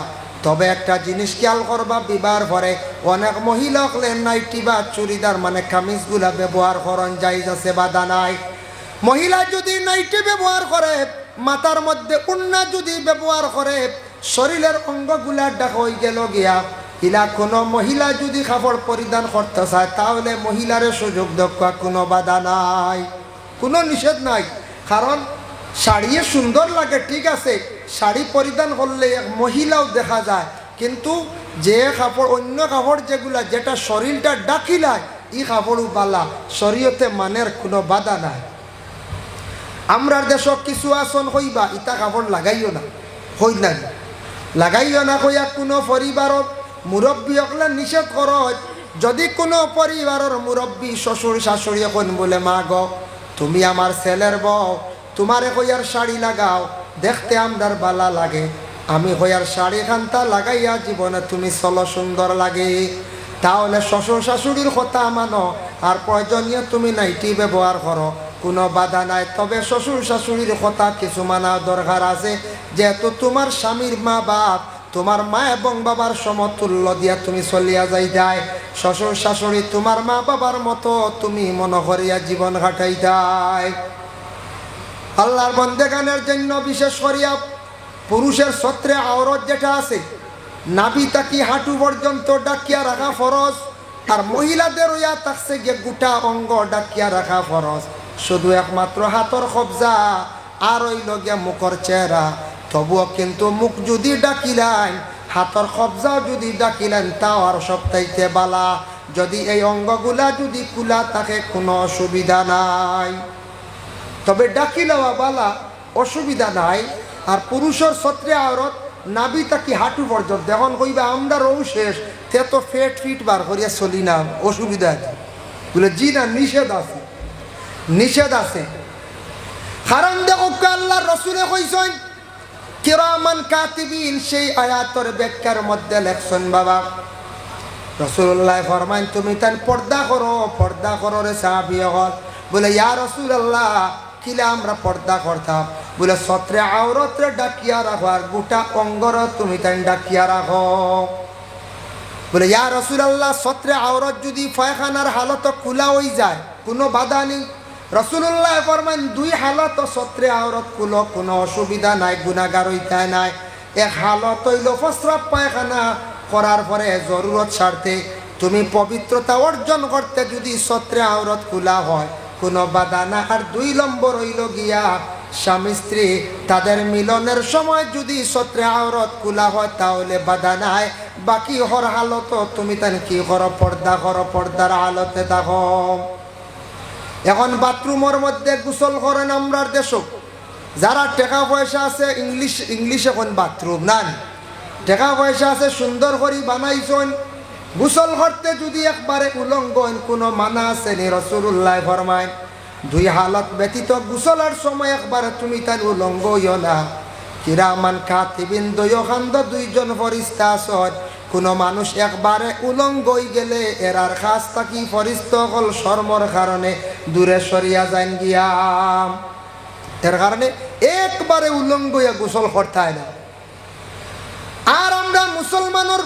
তবে একটা জিনিস খেয়াল করবা, বিবাহের পরে অনেক মহিলাগুলো নাইটি বা চুড়িদার মানে কামিজগুলা ব্যবহার করন জায়েজ আছে, বাধা নাই। মহিলা যদি নাইটি ব্যবহার করে, মাথার মধ্যে উন্না যদি ব্যবহার করে, শরীরের অঙ্গগুলা ডাক হয়ে গেল গিয়া, ইলা কোনো মহিলা যদি কাপড় পরিধান করতে চায় তাহলে মহিলারে সুযোগ দেওয়া কোনো বাধা নাই, কোনো নিষেধ নাই। কারণ শাড়িয়ে সুন্দর লাগে ঠিক আছে, শাড়ি পরিধান করলে এক মহিলাও দেখা যায়, কিন্তু যে কাপড় অন্য কাপড় যেগুলা যেটা শরীরটা ডাকিলায় ই কাপড়ও বালা, শরীয়তে মানের কোনো বাধা নাই। আমরা দেশ কিছু আসন হইবা ইটা কাপড় লাগাইও না, হই না লাগাইও না কইয়া কোনো পরিবারত মুরব্বী অকলে নিষেধ কর। যদি কোনো পরিবারের মুরব্বী শ্বশুর শাশুড়ি এখন বলে মা গো তুমি আমার ছেলের বউ, তোমারে কইয়ার শাড়ি লাগাও দেখতে আমদার বালা লাগে, আমি কইয়ার শাড়ি খান্তা লাগাইয়া জীবনে তুমি চলো সুন্দর লাগে, তাহলে শ্বশুর শাশুড়ির কথা মানো আর প্রয়োজনীয় তুমি নাইটি ব্যবহার করো, কোনো বাধা নাই। তবে শ্বশুর শাশুড়ির কথা কিছু মানা দরকার আছে, যেহেতু তোমার স্বামীর মা বাপ তোমার মা এবং বাবার সমতুল্য দিয়া তুমি চলিয়া যাই যায়, শ্বশুর শাশুড়ি তোমার মা বাবার মতো তুমি মনে করিয়া জীবন কাটাই যায়। আল্লাহর বন্দেগানের জন্য বিশেষ করিয়া পুরুষের ছত্রে আওরত যেটা আছে নাভি তাকি হাঁটু পর্যন্ত ডাকিয়া রাখা ফরজ, আর মহিলাদের ইয়া থাকছে গিয়ে গোটা অঙ্গ ডাকিয়া রাখা ফরজ, শুধু একমাত্র হাতর কবজা আর ওই লগে মুখর চেহারা। তবুও কিন্তু মুখ যদি ডাকিলেন, হাতর কবজাও যদি ডাকিলেন তাও আর সপ্তাহে বালা, যদি এই অঙ্গগুলা যদি খোলা থাকে কোনো অসুবিধা নাই, তবে ডাকিলেও বালা অসুবিধা নাই। আর পুরুষের ছত্রে আওরত নাভি তাকি হাঁটু পর্যন্ত, এখন কইবা আমরা রৌ শেষ তে তো ফেট ফিট বার করিয়া চলি না, অসুবিধা আছে বলে জি না, নিষেধ আছে, নিষেধ আছে। কারণ দেখো আল্লাহর রাসূলে কইছেন কিরামান কাতিবিন, সেই আয়াতের ব্যাখ্যার মধ্যে লেখছেন বাবা রাসূলুল্লাহ ফরমান তুমি তান পর্দা করো রে সাহাবী হল। বলে ইয়া রাসূলুল্লাহ কিলা আমরা পর্দা করতাম? বলে ছত্রে আওরতরে ডাকিয়া রাখো আর গোটা অঙ্গর তুমি তান ডাকিয়া রাখো। বলে ইয়া রাসূলুল্লাহ ছত্রে আওরত যদি পায়খানার হালত খোলা হয়ে যায় কোনো বাধা নেই? রাসূলুল্লাহ ফরমান দুই হালত ছত্রে আওরত খুলো, কোনো অসুবিধা নাই, গুনাহগার হইতে নাই। এক হালত হইল প্রস্রাব পায়খানা করার পরে জরুরত স্বার্থে তুমি পবিত্রতা অর্জন করতে যদি ছত্রে আওরত খোলা হয় কোনো বাধা না। আর দুই নম্বর হইল গিয়া স্বামী স্ত্রী তাদের মিলনের সময় যদি ছত্রে আওরত খোলা হয় তাহলে বাধা নাই। বাকি হর হালত তুমি তান কি করো? পর্দা করো, পর্দার হালতে থাকো। এখন বাথরুমের মধ্যে গোসল করেন আমরা দেশ, যারা টাকা পয়সা আছে ইংলিশ এখন বাথরুম নাই, টাকা পয়সা আছে সুন্দর করে বানাইছেন, গোসল করতে যদি একবারে উলঙ্গ কোনো মানা আছে নি? রাসূলুল্লাহ ফরমায় দুই হালত ব্যতীত গোসলের সময় একবারে তুমি তার উলঙ্গ হইও না। কিরামান কাতিবিন দয়খান্দ দুইজন ফরিস্তা আছেন, কোনো মানুষ একবারে উলঙ্গ হয়ে গেলে এরার কাছ থাকি ফরিস্তা হল শর্মর কারণে দূরে সরিয়া যান গিয়া, এর কারণে একবারে উলঙ্গ হইয়া গোসল করতে হয় না। আর আমরা মুসলমানের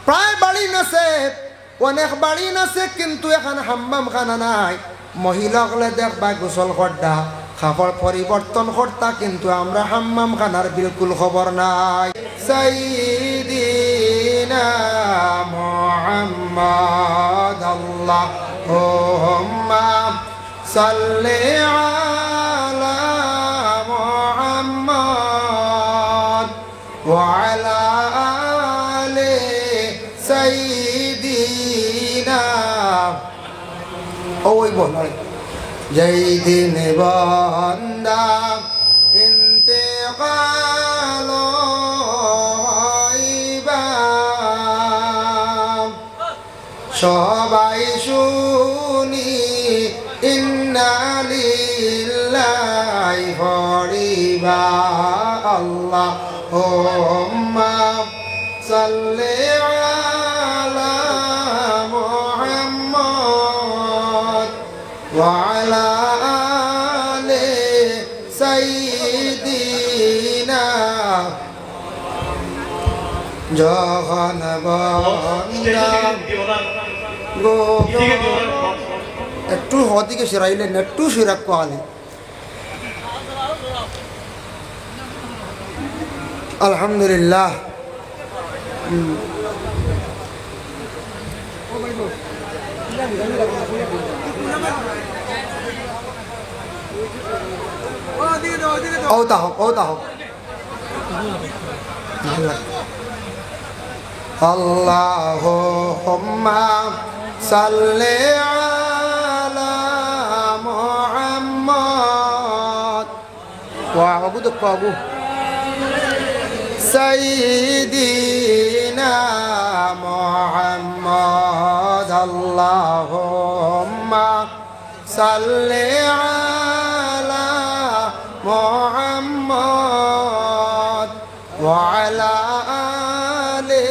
প্রায় বাড়ি নাছে, অনেক বাড়ি নাছে, কিন্তু এখন হাম্মাম খানা নাই। মহিলাগুলো দেখবা গোসল করতা, কাপড় পরিবর্তন করতা, কিন্তু আমরা হাম্মাম খানার বিলকুল খবর নাই। সাইয়্যিদিন محمد اللهم صل على محمد وعلى آل سيدنا ওই বলাই যেই দিন বান্দা ইন্তেকাল হইবা সবাই শুনি ইন্না লিল্লাহি পড়িবা আল্লাহুম্মা সাল্লি আলা মুহাম্মদ ওয়া আলা আলি সাইয়্যিদিনা যখন বান্দা একটু হদিকে সেরাইলেন একটু সিরাক কোয়ালে আলহামদুলিল্লাহ ওটা হোক আল্লাহুম্মা সাল্লি আলা মুহাম্মদ ওয়া আবুদু কাবু সাইয়্যিদিনা মুহাম্মদ আল্লাহুম্মা সাল্লি আলা মুহাম্মদ ওয়া আলা আলি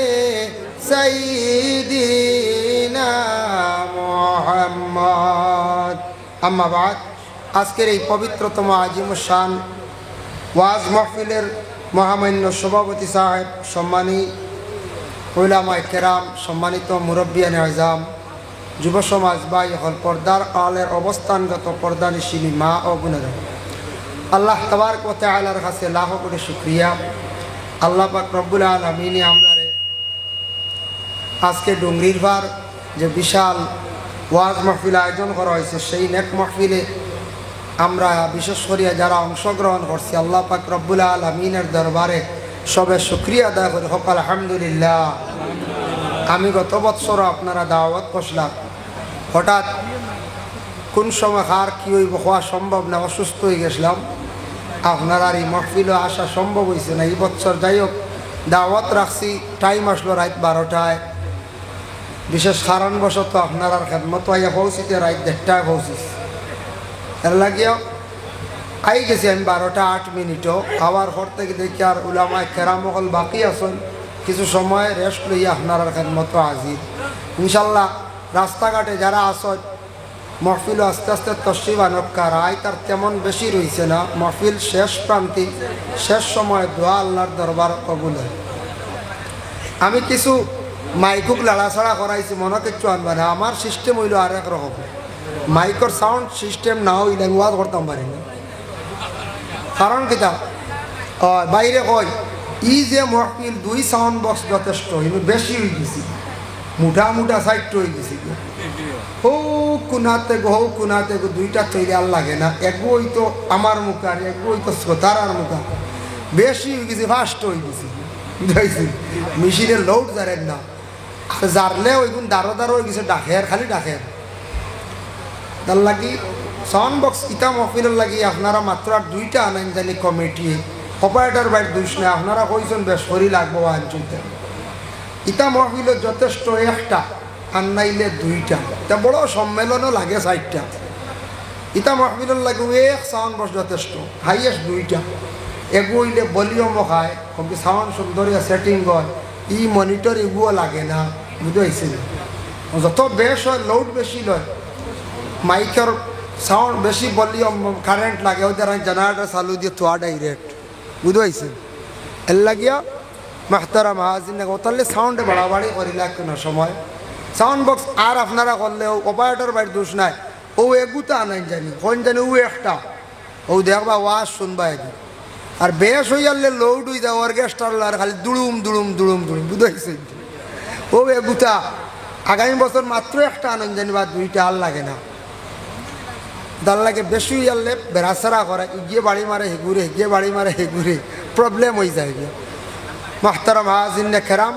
সাইয়্যিদিনা মুহাম্মদ আম্মা বাদ আজকের এই পবিত্রতম আজিমুশ শান ওয়াজ মাহফিলের মহামান্য সভাপতি সাহেব, সম্মানী উলামায়ে কেরাম, সম্মানিত মুরব্বিয়ানে আযম, যুব সমাজ ভাই হল, পর্দার আলের অবস্থানগত পর্দানিশিনী মা ও বোনেরা, আল্লাহ তাবারক ওয়া তাআলার কাছে লাখ কোটি শুকরিয়া। আল্লাহ পাক রব্বুল আলামিন আমরারে আজকে ডুংরির বার যে বিশাল ওয়াজ মাহফিল আয়োজন করা হয়েছে, সেই নেক মাহফিলে আমরা বিশেষ করিয়া যারা অংশগ্রহণ করছি আল্লাহ পাক রব্বুল আলামিনের দরবারে সবে শুকরিয়া আদায় করি হোক আলহামদুলিল্লাহ। আমি গত বৎসর আপনারা দাওয়াত করলাম, হঠাৎ কোন সময় কার কী হইব হওয়া সম্ভব না, অসুস্থ হয়ে গেছিলাম, আপনার আর এই মাহফিলও আসা সম্ভব হয়েছে না। এই বৎসর যাই হোক দাওয়াত রাখছি, টাইম আসলো রাত 12টায়, বিশেষ কারণবশত আপনার আর খেদমত আইয়া পৌঁছিতে রাত 1:30টায় পৌঁছিস, এর লাগিয়া আই গেছি আমি 12টা 8 মিনিটও। আবার পর থেকে দেখি আর উলামায়ে কেরাম সকল বাকি আছেন, কিছু সময় রেস্ট লইয়া আপনার আর খেদমত হাজির ইনশাল্লাহ। রাস্তাঘাটে যারা আসন মহফিল আস্তে আস্তে তশরিফ আনক্কার আয় তার তেমন বেশি রয়েছে না। মহফিল শেষ প্রান্তি, শেষ সময় দোয়া আল্লাহর দরবার কবুল হয়। আমি কিছু মাইকুক লাড়াছাড়া করাইছি, মনে কিচ্ছু আনবা না, আমার সিস্টেম হইল আর এক রকম। মাইকর সাউন্ড সিস্টেম না হইলে ওয়াজ করতাম পারি না। কারণ কিতা বাইরে কয় ই যে মহফিল 2 সাউন্ড বক্স যথেষ্ট, কিন্তু বেশি হয়ে গেছি, মুঠা সাইড হয়ে গেছি। হৌ কোনাতে গো 2টা তৈরি আর লাগে না, এগু হইতো আমার মুখ আর এগু হইতো শ্রোতার মুখা, বেশি হয়ে গেছি, ফাস্ট হয়ে গেছি, বুঝাইছি। মেশিনের লোড জারেন না, জারলে ওইগুন দারো হয়ে গেছে, ডাকের খালি ডাকের। তার লাগি সাউন্ড বক্স ইটা মহফিলের লাগি আপনারা মাত্র আর 2টা আনেন জানি কমিটি অপারেটর বাইর দুইশ না, আপনারা কইছেন বেশ করি লাগবো আনচুতে। ইটা মহফিলের যথেষ্ট একটা আর নাইলে 2টা, তা বড় সম্মেলনও লাগে 4টা। ইটা মহফিলের লাগে এক সাউন্ড বক্স যথেষ্ট, হাইয়েস্ট 2টা। এগুইলে ভলিউমও খায়, কবি সাউন্ড সুন্দরিয়া সেটিং হয়, ই মনিটর এগুলো লাগে না, বুঝতে যত বেশ হয় লোড বেশি লয়, মাইকের সাউন্ড বেশি ভলিউম কারেন্ট লাগে, ওদের জেনারেটর চালু দিয়ে থোয়া ডাইরেক্ট, বুঝতে পারছেন। এর লাগিয়া মাহতারাম হাজির ওতালে সাউন্ডে বাড়াবাড়ি করিলা কোনো সময় সাউন্ড বক্স আর আপনারা করলেও অপারেটর বাইর দোষ নাই, ও এগুতা আনাই জানি কোন জানি ও একটা ও দেখবা ওয়াজ শুনবা এগু, আর বেশ হয়ে গেলে লোড হয়ে যায় অর্কেস্ট্রার আর খালি দুড়ুম বুঝতে পারছেন। ও এ বুতা আগামী বছর মাত্র একটা আনন্দ জানিবা, দুইটা আর লাগে না, দাল লাগে বেশি আনলে বেড়াছাড়া করে, গিয়ে বাড়ি মারে হেগুরে, গিয়ে বাড়ি মারে হেগুরে, প্রবলেম হয়ে যায় গিয়ে। মাহতারাম হাজিরিন কেরাম,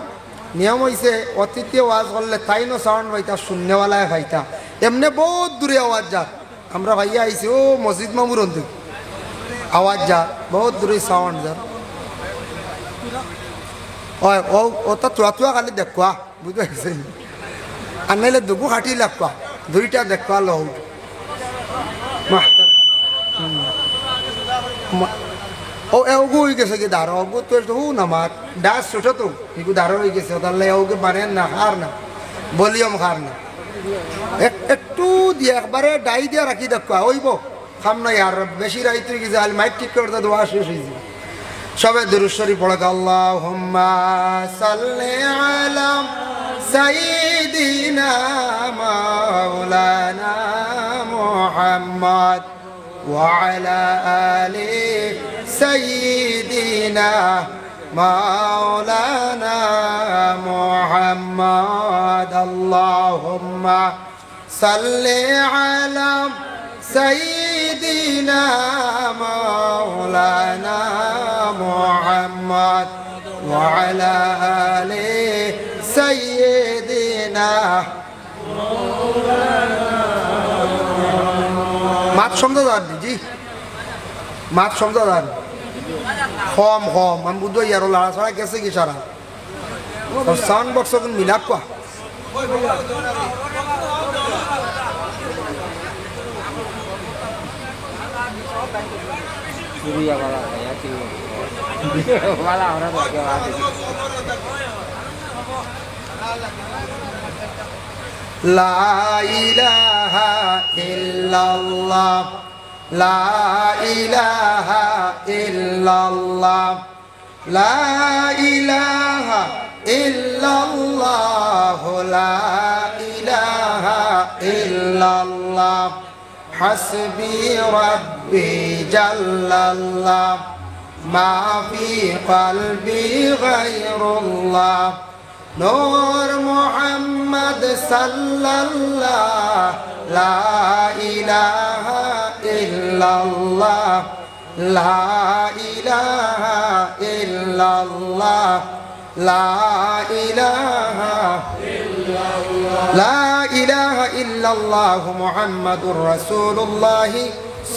নিয়ম হয়েছে অতিথি আওয়াজ করলে তাই নো সাউন্ড পাইতা, শূন্যওয়ালায় পাইতা, এমনি বহুত দূরে আওয়াজ যাক। আমরা ভাইয়া আইছি ও মসজিদ মামুর অন্তর আওয়াজ যাক, বহুত দূরে সাউন্ড যাক। ও ওটা চুয়া চুয়া খালি দেখুয়া, বুঝতে পারছেন, আর নাইলে দুগু খাটি লাগবা, দুইটা দেখবা লহ। ও এগু হয়ে গেছে কি দাঁড়ো, অগু তো হুন আমার ডাস ছোট তো এগু দাঁড়ো হয়ে গেছে, তাহলে ওকে বানেন না, হার না, ভলিউম হার না, একটু দিয়ে একবারে ডাই দিয়ে রাখি দেখবা ওইব খাম নাই। আর বেশি রাইতে গেছে আল মাইক ঠিক করতে দোয়া শেষ হয়েছে। সবাই দুরূদ শরীফ পড়ে আল্লাহুম্মা সাল্লি আলা সাইয়্যিদিনা মাওলানা মুহাম্মদ ওয়া আলা আলি সাইয়্যিদিনা মাওলানা মুহাম্মদ। আল্লাহুম্মা সাল্লি আলা সাইয়্যিদিনা মাওলানা মুহাম্মদ ওয়া আলা আলি সাইয়্যিদিনা। মাত সমঝা যান জি, মাত সমঝা যান কম কম, আমি বুঝবো ইয়ার লাড়া ছাড়া গেছে কি সারা সাউন্ড বক্স মিলাক কোয়া। লা ইলাহা ইল্লাল্লাহ, লা ইলাহা ইল্লাল্লাহ, লা ইলাহা ইল্লাল্লাহ, লা ইলাহা ইল্লাল্লাহ, হাসবি রাব্বি জাল্লাল্লাহ, মা ফি কলবি গায়রুল্লাহ, নূর মুহাম্মদ সাল্লাল্লাহ, লা ইলাহা ইল্লাল্লাহ, লা ইলাহা ইল্লাল্লাহ, লা ইলাহা ইল্লাল্লাহ, লা ইলাহা ইল্লাল্লাহ মুহাম্মাদুর রাসূলুল্লাহ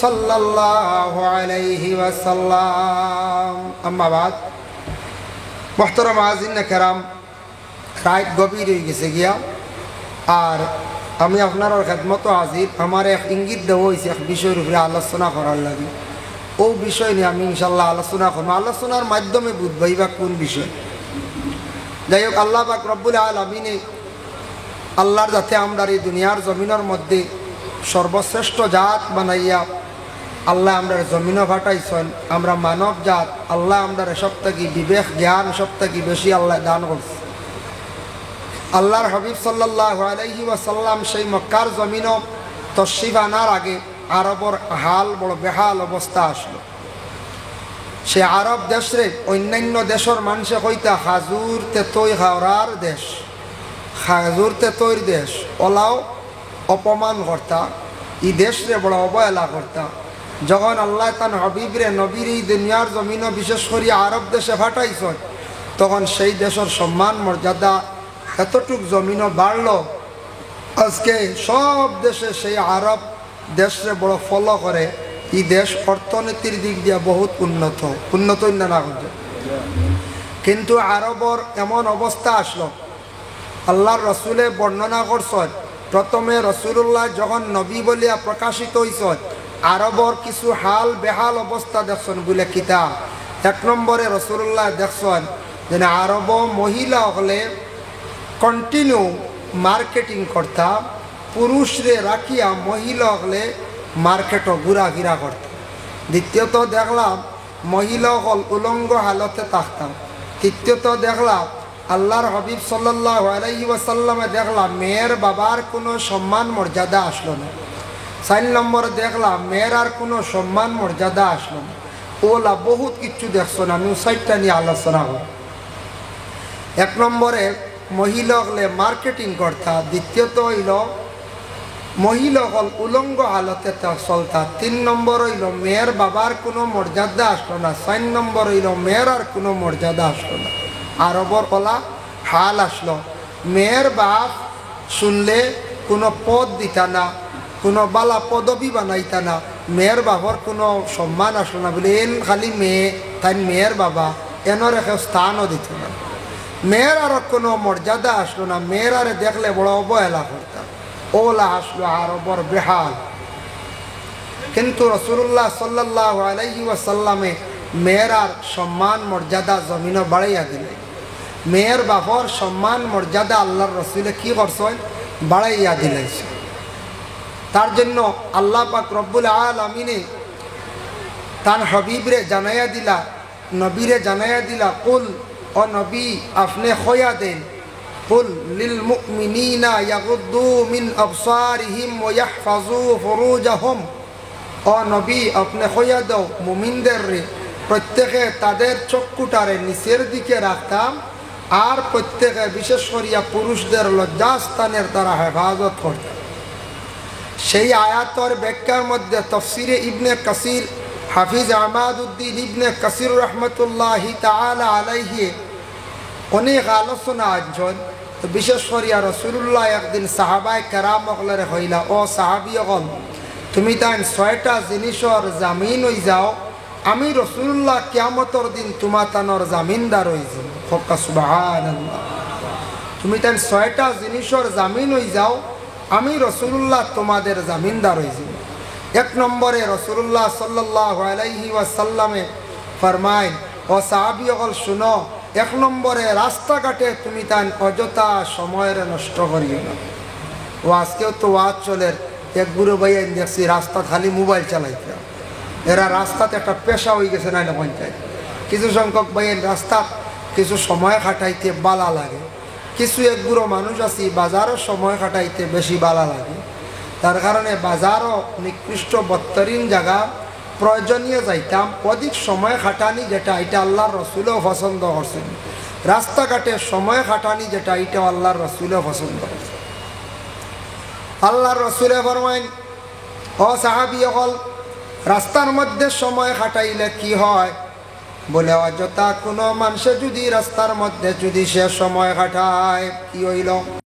সাল্লাল্লাহু আলাইহি ওয়াসাল্লাম। আম্মা বাদ, মুহতারাম হাজিরিন কেরাম, রাত গভীর হয়ে গেছে গিয়া, আর আমি আপনার খেদমত হাজির। আমার এক ইঙ্গিত দেওয়া হয়েছে এক বিষয়ের উপরে আলোচনা করার লাগে, ও বিষয় নিয়ে আমি ইনশাল্লাহ আলোচনা করবো। আলোচনার মাধ্যমে বুঝবাই বা কোন বিষয়। যাই হোক, আল্লাহ পাক রব্বুল আলামিনে আল্লাহর যাতে আমরা এই দুনিয়ার জমিনের মধ্যে সর্বশ্রেষ্ঠ জাত বানাইয়া আল্লাহ আমরা জমিনও ফাটাইছেন, আমরা মানব জাত, আল্লাহ আমরা সব থেকে বিবেক জ্ঞান সব থেকে বেশি আল্লাহ দান করছে। আল্লাহর হাবিব সাল্লাল্লাহু আলাইহি ওয়াসাল্লাম সেই মক্কার জমিনও তশরিফ আনার আগে আরবর হাল বড় বেহাল অবস্থা আসলো। সে আরব দেশে অন্যান্য দেশের মানুষে কইতা খাজুর তেতই খাওয়ার দেশ, খাজুর তেতইর দেশ, ওলাও অপমান করতা, এই দেশরে বড় অবহেলা করতা। যখন আল্লাহ তান হাবিবরে নবীর এই দুনিয়ার জমিনও বিশেষ করে আরব দেশে ফাটাইছেন, তখন সেই দেশের সম্মান মর্যাদা এতটুক জমিনও বাড়ল, আজকে সব দেশে সেই আরব দেশে বড় ফলো করে। এই দেশ অর্থনীতির দিক দিয়ে বহুত উন্নত না করছে, কিন্তু আরবর এমন অবস্থা আসলো, আল্লাহর রসুলে বর্ণনা করছেন, প্রথমে রসুল্লাহ যখন নবী বলিয়া প্রকাশিত হয়েছেন, আরবর কিছু হাল বেহাল অবস্থা দেখছেন বলে কিতা। এক নম্বরে রসুল্লাহ দেখছেন যে আরব মহিলা হলে কন্টিনিউ মার্কেটিং করতা, পুরুষরে রাখিয়া মহিলা হলে মার্কেটও ঘোরাফেরা করতাম। দ্বিতীয়ত দেখলাম মহিলা হল উলঙ্গ হালতে থাকতাম। তৃতীয়ত দেখলাম আল্লাহর হাবিব সাল্লাল্লাহু আলাইহি ওয়াসাল্লামে দেখলাম মেয়ের বাবার কোনো সম্মান মর্যাদা আসলো না। 4 নম্বরে দেখলাম মেয়ের আর কোনো সম্মান মর্যাদা আসলো না। ওলা বহুত কিছু দেখছো না, আমি 4টা নিয়ে আলোচনা করি। 1 নম্বরে মহিলাগলে মার্কেটিং করতা, দ্বিতীয়ত হইল মহিলাগল উলঙ্গ হালতে চলতা, 3 নম্বর হইল মেয়ের বাবার কোনো মর্যাদা আসলো না, 4 নম্বর হইল মেয়ের আর কোনো মর্যাদা আসলো না। আরবর কলা হাল আসলো, মেয়ের বাপ শুনলে কোনো পদ দিতা না, কোনো বালা পদবি বানাইতা না, মেয়ের বাবার কোনো সম্মান আসলো না, বলে এন খালি মেয়ে তাই মেয়ের বাবা এনর একটা স্থানও দিত না। মেয়ের আর কোনো মর্যাদা আসলো না, মেয়ের আরে দেখলে বড় অবহেলা করতাম, ওলা আসলো আরবর বেহাল। কিন্তু রাসূলুল্লাহ সাল্লাল্লাহু আলাইহি ওয়াসাল্লামে মেয়ের আর সম্মান মর্যাদা জমিনও বাড়াইয়া দিলেন। মেয়ের বাপর সম্মান মর্যাদা আল্লাহর রসুলে কি করছেন, বাড়াইয়া দিলাইছে। তার জন্য আল্লাহ পাক রব্বুল আলামিনে তার হাবিবরে জানাইয়া দিলা, নবীরে জানাইয়া দিলা, কুল ও নবী আপনি খোয়া দেন, কুল লিল মুমিনিনা ইয়াগুদ্দু মিন আবসারিহিম ওয়া ইয়াহফাজু ফুরুজাহুম, ও নবী আপনি খোয়া দাও মুমিনদের রে প্রত্যেকে তাদের চক্ষুটারে নিচের দিকে রাখতাম, আর প্রত্যেকে বিশেষ করিয়া পুরুষদের লজ্জাস্থানের দ্বারা হেফাজত করতাম। সেই আয়াতর ব্যাখ্যার মধ্যে তফসিরে ইবনে কাসির হাফিজ আহমাদউদ্দিন ইবনে কাসির রহমতুল্লাহি তাআলা আলাইহি অনেক আলোচনা আনছেন। তো বিশেষ করিয়া রাসূলুল্লাহ একদিন সাহাবায়ে কেরাম সকলরে কইলা, ও সাহাবীগণ তুমি তাই 6টা জিনিসর জামিন হই যাও, আমি রাসূলুল্লাহ কিয়ামতের দিন তোমা তানোর জামিনদার হই যাব। ফকা সুবহানাল্লাহ, তুমি তাই 6টা জিনিসর জামিন হই যাও, আমি রাসূলুল্লাহ তোমাদের জামিনদার হই যাব। 1 নম্বরে রাসূলুল্লাহ সাল্লাল্লাহু আলাইহি ওয়াসাল্লামে ফরমায়, ও সাহাবীগণ শুনো, 1 নম্বরে রাস্তাঘাটে তুমি তাই অযথা সময়ের নষ্ট করিও না। ও আজকেও তো ওয়াজ চলে, এক বুড়ো ভাইয়া দেখছি রাস্তা খালি মোবাইল চালাইতে, এরা রাস্তাতে একটা পেশা হয়ে গেছে না পঞ্চায়েত। কিছু সংখ্যক ভাইয়ের রাস্তা কিছু সময় কাটাইতে বালা লাগে, কিছু এক বুড়ো মানুষ আছি বাজারও সময় কাটাইতে বেশি বালা লাগে। তার কারণে বাজারও নিকৃষ্ট বত্তরিন জায়গা প্রয়োজনীয় যাইতাম, অধিক সময় খাটানি যেটা এটা আল্লাহর রসুলও পছন্দ করছেন, রাস্তাঘাটে সময় খাটানি যেটা এটা আল্লাহর রসুলও পছন্দ করছেন। আল্লাহর রসুলে ফরমাইন, ও সাহাবীগণ রাস্তার মধ্যে সময় কাটাইলে কি হয়, বলে অযথা কোনো মানুষে যদি রাস্তার মধ্যে যদি সে সময় কাটায় কি হইল,